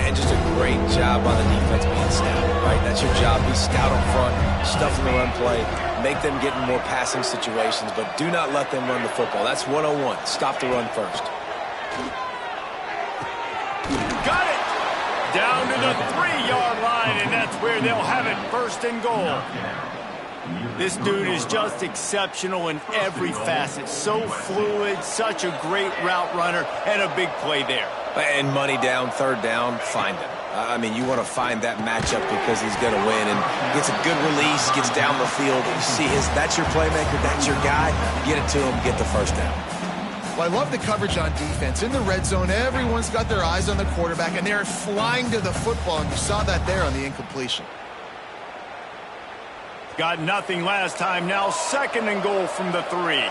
S4: And just a great job on the defense being stout, right? That's your job. Be stout up front, stuff in the run play, make them get in more passing situations, but do not let them run the football. That's 101. Stop the run first.
S1: Got it! Down to the 3-yard line, and that's where they'll have it, first and goal. This dude is just exceptional in every facet. So fluid, such a great route runner, and a big play there.
S4: And money down, third down, find him. I mean, you want to find that matchup because he's going to win, and gets a good release, gets down the field. You see that's your playmaker, that's your guy. Get it to him, get the first down.
S2: Well, I love the coverage on defense. In the red zone, everyone's got their eyes on the quarterback, and they're flying to the football, and you saw that there on the incompletion.
S1: Got nothing last time. Now second and goal from the 3.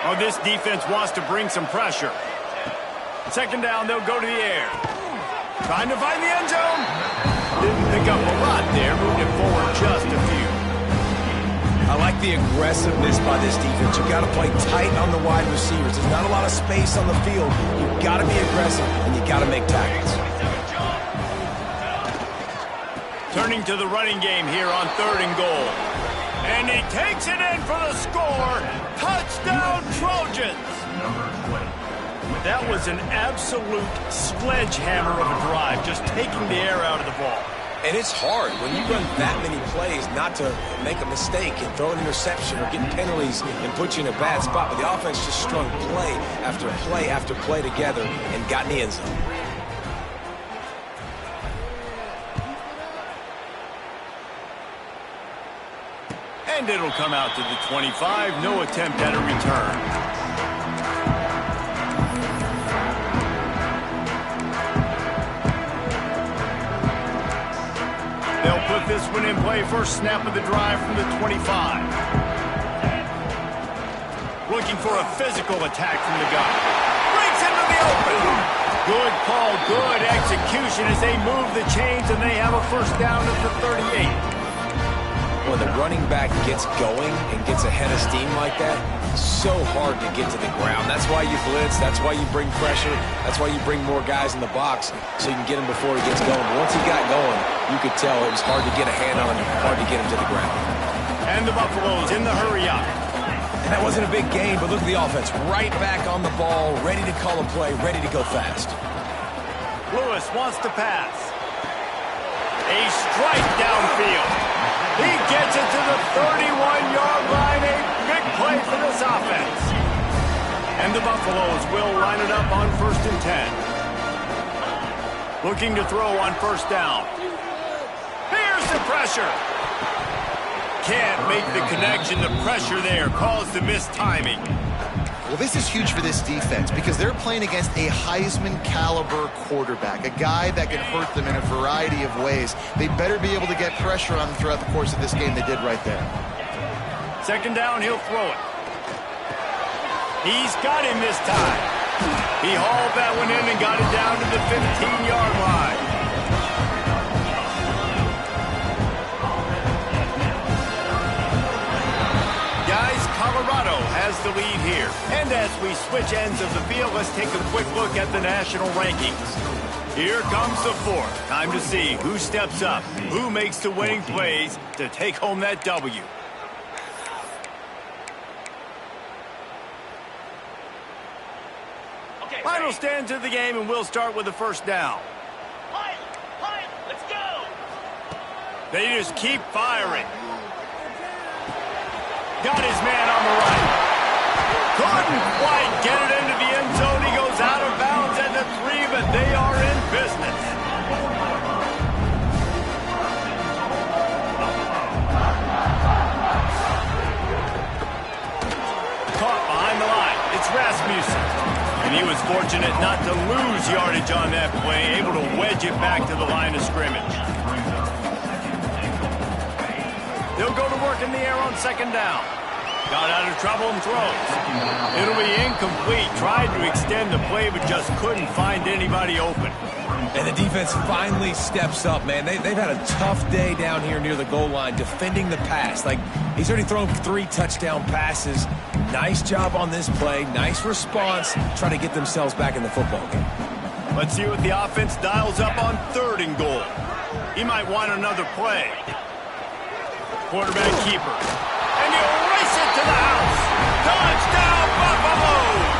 S1: Oh, this defense wants to bring some pressure. Second down, they'll go to the air. Trying to find the end zone. Didn't pick up a lot there. Moved it forward just a few.
S3: I like the aggressiveness by this defense. You've got to play tight on the wide receivers. There's not a lot of space on the field. You've got to be aggressive, and you've got to make tackles.
S1: Turning to the running game here on third and goal. And he takes it in for the score. Touchdown, Trojans. That was an absolute sledgehammer of a drive, just taking the air out of the ball.
S4: And it's hard when you run that many plays not to make a mistake and throw an interception or get penalties and put you in a bad spot. But the offense just strung play after play after play together and got in the end zone.
S1: And it'll come out to the 25. No attempt at a return. They'll put this one in play. First snap of the drive from the 25. Looking for a physical attack from the guy. Breaks into the open. Good call, good execution as they move the chains, and they have a first down at the 38.
S4: When the running back gets going and gets ahead of steam like that, so hard to get to the ground. That's why you blitz. That's why you bring pressure. That's why you bring more guys in the box so you can get him before he gets going. But once he got going, you could tell it was hard to get a hand on him, hard to get him to the ground.
S1: And the Buffaloes in the hurry up.
S3: And that wasn't a big game, but look at the offense. Right back on the ball, ready to call a play, ready to go fast.
S1: Lewis wants to pass. A strike downfield. He gets it to the 31-yard line. A big play for this offense. And the Buffaloes will line it up on 1st and 10. Looking to throw on first down. Here's the pressure. Can't make the connection. The pressure there caused the missed timing.
S2: Well, this is huge for this defense because they're playing against a Heisman-caliber quarterback, a guy that can hurt them in a variety of ways. They better be able to get pressure on them throughout the course of this game. They did right there.
S1: Second down, he'll throw it. He's got him this time. He hauled that one in and got it down to the 15-yard line. Colorado has the lead here. And as we switch ends of the field, let's take a quick look at the national rankings. Here comes the 4th. Time to see who steps up, who makes the winning plays to take home that W. Okay, final stands of the game, and we'll start with the first down. Let's go! They just keep firing. Got his man on the right. Couldn't quite get it into the end zone. He goes out of bounds at the 3, but they are in business. Caught behind the line. It's Rasmussen. And he was fortunate not to lose yardage on that play, able to wedge it back to the line of scrimmage. They'll go to work in the air on second down. Got out of trouble and throws. It'll be incomplete. Tried to extend the play, but just couldn't find anybody open.
S3: And the defense finally steps up, man. They've had a tough day down here near the goal line defending the pass. Like, he's already thrown 3 touchdown passes. Nice job on this play. Nice response. Trying to get themselves back in the football game.
S1: Let's see what the offense dials up on 3rd and goal. He might want another play. Quarterback keeper. And he'll race it to the house. Touchdown, Buffaloes!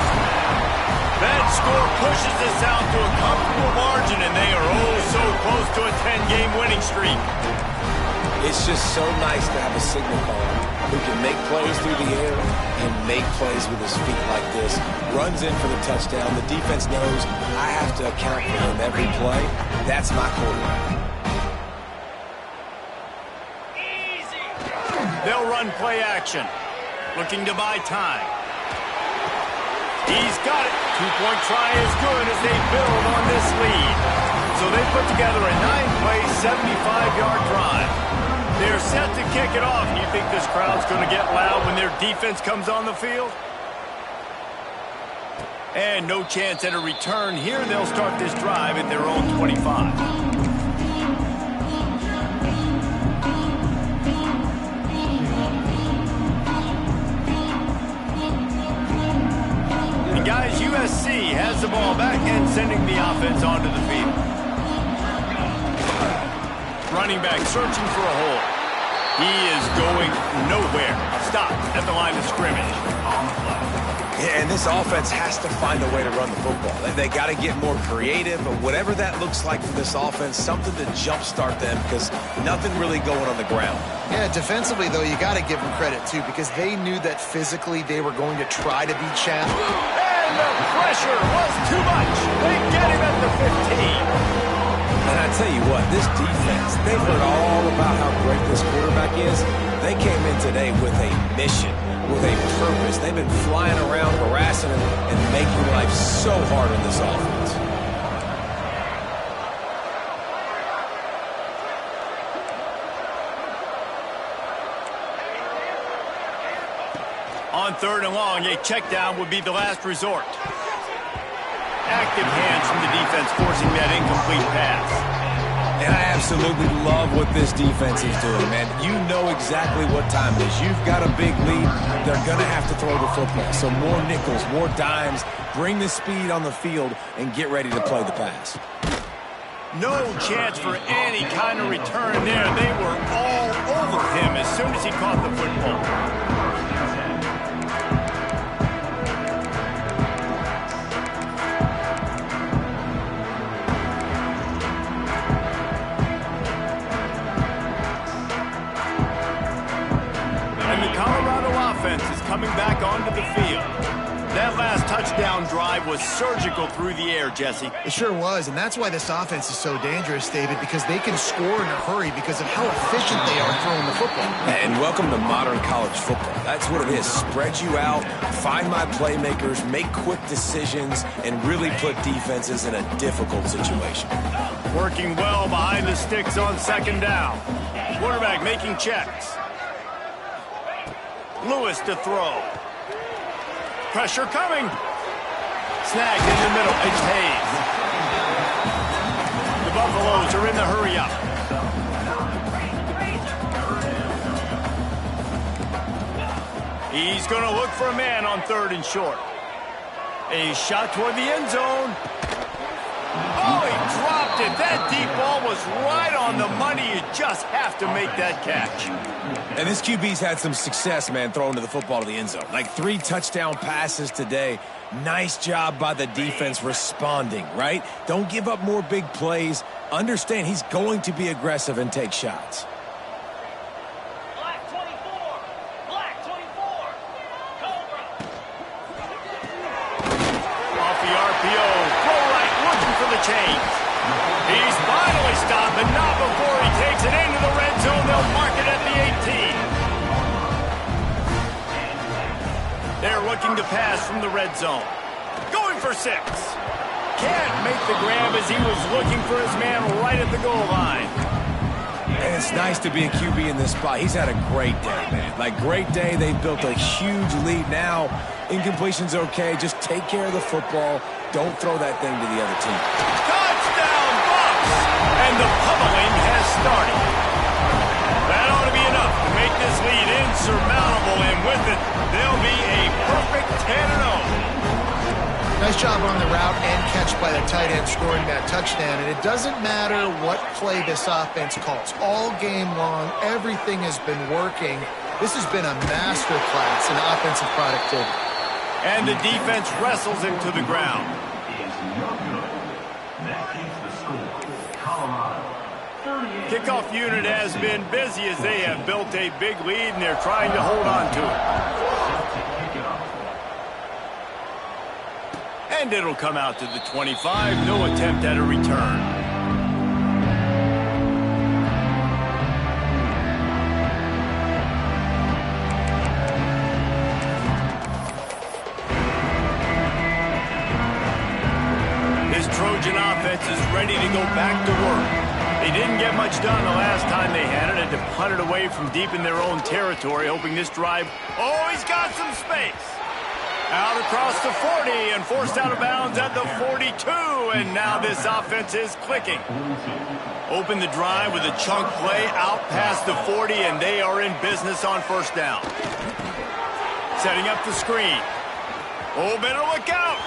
S1: That score pushes this out to a comfortable margin, and they are oh so close to a 10-game winning streak.
S4: It's just so nice to have a signal caller who can make plays through the air and make plays with his feet like this. Runs in for the touchdown. The defense knows I have to account for him every play. That's my quarterback.
S1: They'll run play action. Looking to buy time. He's got it. 2-point try is good as they build on this lead. So they put together a 9-play, 75-yard drive. They're set to kick it off. Do you think this crowd's going to get loud when their defense comes on the field? And no chance at a return here. They'll start this drive at their own 25. Guys, USC has the ball back and sending the offense onto the field. Running back searching for a hole. He is going nowhere. Stop at the line of scrimmage.
S3: Yeah, and this offense has to find a way to run the football. They got to get more creative, but whatever that looks like for this offense, something to jumpstart them because nothing really going on the ground.
S2: Yeah, defensively, though, you got to give them credit, too, because they knew that physically they were going to try to be challenged.
S1: And the pressure was too much. They get him at the 15.
S3: And I tell you what, this defense, they've heard all about how great this quarterback is. They came in today with a mission, with a purpose. They've been flying around, harassing him, and making life so hard on this offense.
S1: On 3rd and long, a check down would be the last resort. Active hands from the defense forcing that incomplete pass.
S3: And I absolutely love what this defense is doing, man. You know exactly what time it is. You've got a big lead. They're going to have to throw the football. So more nickels, more dimes, bring the speed on the field, and get ready to play the pass.
S1: No chance for any kind of return there. They were all over him as soon as he caught the football. Is coming back onto the field. That last touchdown drive was surgical through the air, Jesse.
S2: It sure was, and that's why this offense is so dangerous, David, because they can score in a hurry because of how efficient they are throwing the football.
S3: And welcome to modern college football. That's what it is. Spread you out, find my playmakers, make quick decisions, and really put defenses in a difficult situation.
S1: Working well behind the sticks on 2nd down. Quarterback making checks. Lewis to throw. Pressure coming. Snagged in the middle. It's Hayes. The Buffaloes are in the hurry-up. He's going to look for a man on 3rd and short. A shot toward the end zone. Oh, he dropped it. That deep ball was right on the money. You just have to make that catch.
S3: And this QB's had some success, man, throwing to the football to the end zone. Like 3 touchdown passes today. Nice job by the defense responding, right? Don't give up more big plays. Understand he's going to be aggressive and take shots.
S5: Black 24. Black 24. Cobra.
S1: Off the RPO. Throw right, looking for the chains. He's finally stopped, but not before he takes it into the red zone. They'll mark it at the 18. They're looking to pass from the red zone. Going for 6. Can't make the grab as he was looking for his man right at the goal line.
S3: And it's nice to be a QB in this spot. He's had a great day, man. Like, great day. They've built a huge lead. Now, incompletion's okay. Just take care of the football. Don't throw that thing to the other team.
S1: Touchdown, Bucs! And the pummeling has started. That ought to be enough to make this lead insurmountable, and with it, they'll be a perfect 10-0.
S2: Nice job on the route and catch by the tight end scoring that touchdown. And it doesn't matter what play this offense calls. All game long, everything has been working. This has been a masterclass in offensive productivity.
S1: And the defense wrestles him to the ground. Kickoff unit has been busy as they have built a big lead, and they're trying to hold on to it. And it'll come out to the 25. No attempt at a return. This Trojan offense is ready to go back to work. They didn't get much done the last time they had it, and to punt it away from deep in their own territory, hoping this drive... Oh, he's got some space. Out across the 40 and forced out of bounds at the 42, and now this offense is clicking. Open the drive with a chunk play out past the 40, and they are in business on first down. Setting up the screen. Oh, better look out.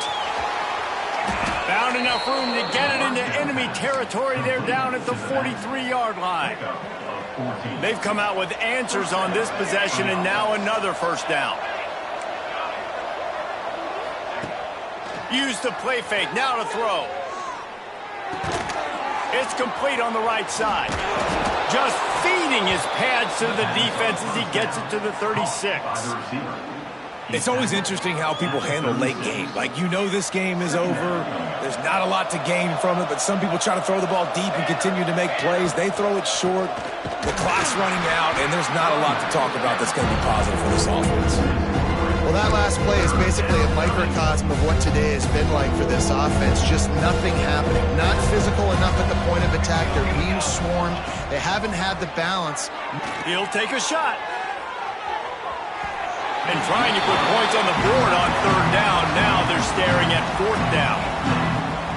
S1: Found enough room to get it into enemy territory. They're down at the 43-yard line. They've come out with answers on this possession, and now another first down. Use the play fake, now to throw. It's complete on the right side. Just feeding his pads to the defense as he gets it to the 36.
S3: It's always interesting how people handle late game. Like, you know this game is over. There's not a lot to gain from it, but some people try to throw the ball deep and continue to make plays. They throw it short. The clock's running out, and there's not a lot to talk about that's going to be positive for this offense.
S2: Well, that last play is basically a microcosm of what today has been like for this offense. Just nothing happening. Not physical enough at the point of attack. They're being swarmed. They haven't had the balance.
S1: He'll take a shot. And trying to put points on the board on third down. Now they're staring at fourth down.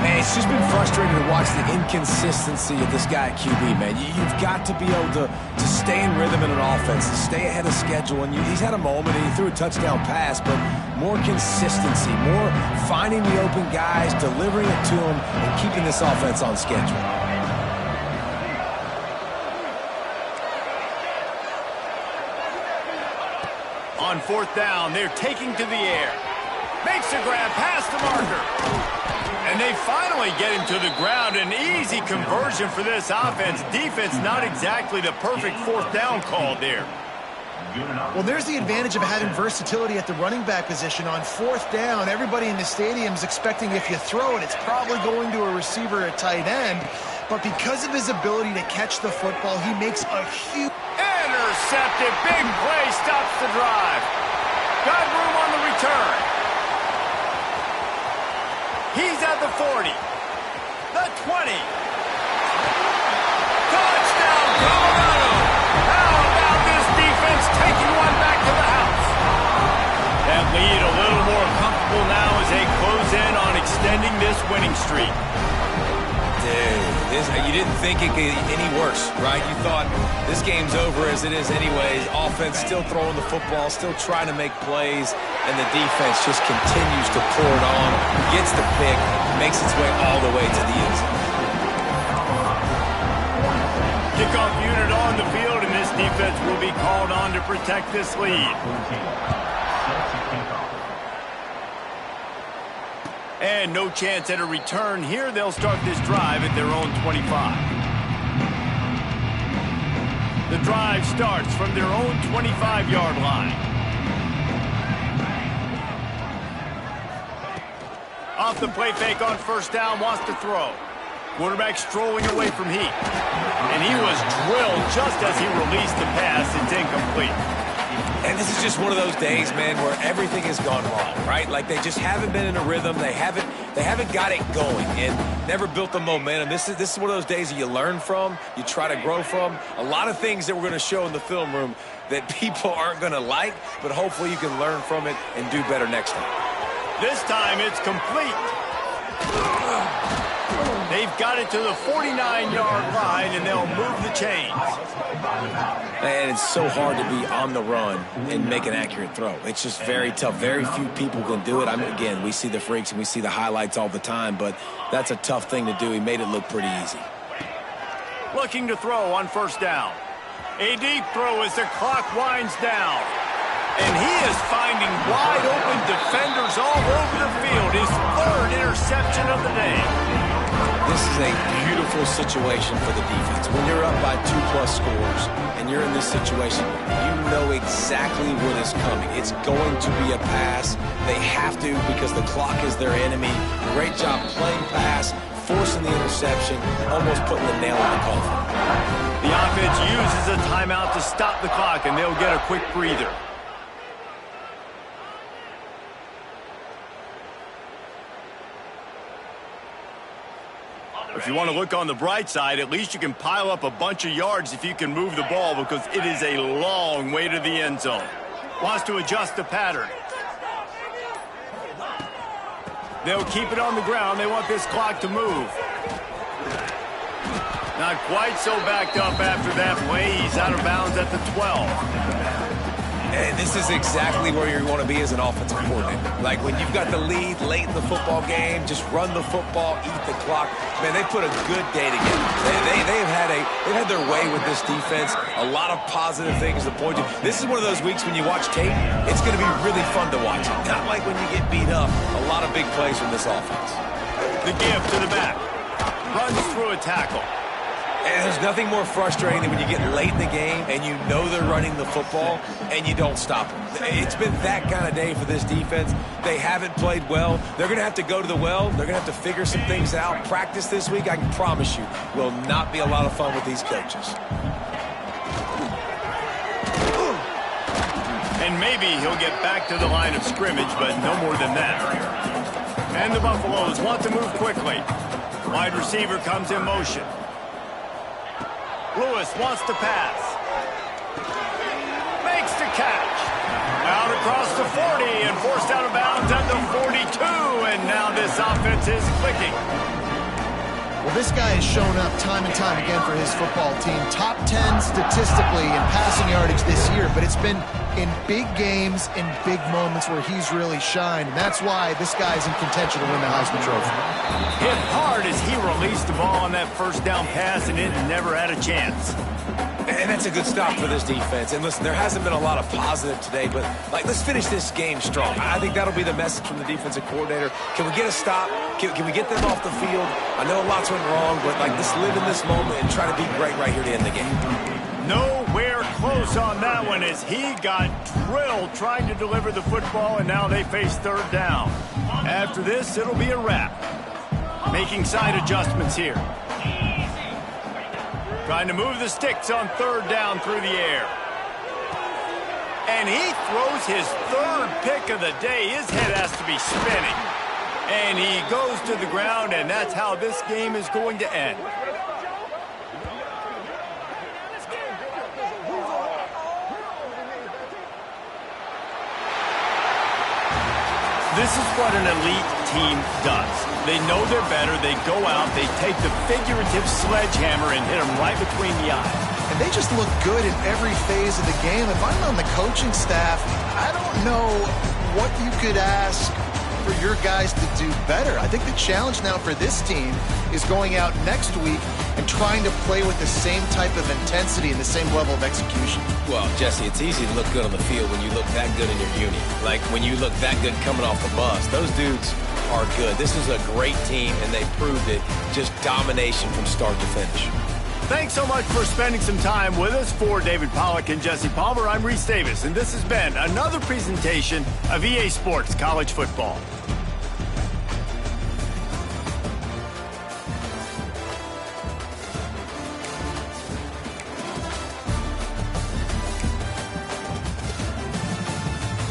S3: Man, it's just been frustrating to watch the inconsistency of this guy at QB, man. You've got to be able to stay in rhythm in an offense, to stay ahead of schedule. And he's had a moment, and he threw a touchdown pass, but more consistency, more finding the open guys, delivering it to them, and keeping this offense on schedule.
S1: On fourth down, they're taking to the air. Makes a grab past the marker. And they finally get him to the ground. An easy conversion for this offense. Defense not exactly the perfect fourth down call there.
S2: Well, there's the advantage of having versatility at the running back position. On fourth down, everybody in the stadium is expecting if you throw it, it's probably going to a receiver at tight end. But because of his ability to catch the football, he makes a huge...
S1: Intercepted. Big play stops the drive. Got room on the return. He's at the 40. The 20. Touchdown, Colorado. How about this defense taking one back to the house? That lead a little more comfortable now as they close in on extending this winning streak.
S4: Dude, you didn't think it could get any worse, right? You thought this game's over as it is anyways. Offense still throwing the football, still trying to make plays, and the defense just continues to pour it on, gets the pick, makes its way all the way to the end zone.
S1: Kickoff unit on the field, and this defense will be called on to protect this lead. And no chance at a return here. They'll start this drive at their own 25. The drive starts from their own 25-yard line. Off the play fake on first down, wants to throw. Quarterback strolling away from Heat. And he was drilled just as he released the pass. It's incomplete.
S4: And this is just one of those days, man, where everything has gone wrong, right? Like they just haven't been in a rhythm. They haven't
S3: They haven't got it going and never built the momentum. This is one of those days that you learn from, you try to grow from. A lot of things that we're going to show in the film room that people aren't going to like, but hopefully you can learn from it and do better next time.
S1: This time it's complete. They've got it to the 49-yard line, and they'll move the chains.
S3: And it's so hard to be on the run and make an accurate throw. It's just very tough. Very few people can do it. I mean, again, we see the freaks and we see the highlights all the time, but that's a tough thing to do. He made it look pretty easy.
S1: Looking to throw on first down. A deep throw as the clock winds down. And he is finding wide-open defenders all over the field. His third interception of the day.
S3: This is a beautiful situation for the defense. When you're up by 2+ scores and you're in this situation, you know exactly what is coming. It's going to be a pass. They have to because the clock is their enemy. Great job playing pass, forcing the interception, almost putting the nail in the coffin.
S1: The offense uses a timeout to stop the clock, and they'll get a quick breather. If you want to look on the bright side, at least you can pile up a bunch of yards if you can move the ball, because it is a long way to the end zone. Wants to adjust the pattern. They'll keep it on the ground. They want this clock to move. Not quite so backed up after that play. He's out of bounds at the 12.
S3: And this is exactly where you want to be as an offensive coordinator. Like when you've got the lead late in the football game, just run the football, eat the clock. Man, they put a good day together. They've had their way with this defense. A lot of positive things to point to. This is one of those weeks when you watch tape, it's going to be really fun to watch. Not like when you get beat up. A lot of big plays from this offense.
S1: The give to the back. Runs through a tackle.
S3: And there's nothing more frustrating than when you get late in the game and you know they're running the football and you don't stop them. It's been that kind of day for this defense. They haven't played well. They're going to have to go to the well. They're going to have to figure some things out. Practice this week, I can promise you, will not be a lot of fun with these coaches.
S1: And maybe he'll get back to the line of scrimmage, but no more than that. And the Buffaloes want to move quickly. Wide receiver comes in motion. Lewis wants to pass. Makes the catch. Out across the 40 and forced out of bounds at the 42. And now this offense is clicking.
S2: Well, this guy has shown up time and time again for his football team. Top 10 statistically in passing yardage this year, but it's been in big games, in big moments where he's really shined. And that's why this guy's in contention to win the Heisman Trophy.
S1: Hit hard as he released the ball on that first down pass, and it never had a chance.
S3: And that's a good stop for this defense. And listen, there hasn't been a lot of positive today, but let's finish this game strong. I think that'll be the message from the defensive coordinator. Can we get a stop? Can we get them off the field? I know lots went wrong, but let's live in this moment and try to be great right here to end the game.
S1: Nowhere close on that one as he got drilled trying to deliver the football, and now they face third down. After this, it'll be a wrap. Making side adjustments here. Trying to move the sticks on third down through the air. And he throws his third pick of the day. His head has to be spinning. And he goes to the ground, and that's how this game is going to end. This is what an elite team does. They know they're better. They go out. They take the figurative sledgehammer and hit them right between the eyes.
S2: And they just look good in every phase of the game. If I'm on the coaching staff, I don't know what you could ask for your guys to do better. I think the challenge now for this team is going out next week and trying to play with the same type of intensity and the same level of execution.
S4: Well, Jesse, it's easy to look good on the field when you look that good in your uni. Like when you look that good coming off the bus. Those dudes are good. This is a great team, and they proved it. Just domination from start to finish.
S1: Thanks so much for spending some time with us. For David Pollack and Jesse Palmer, I'm Reese Davis, and this has been another presentation of EA Sports College Football.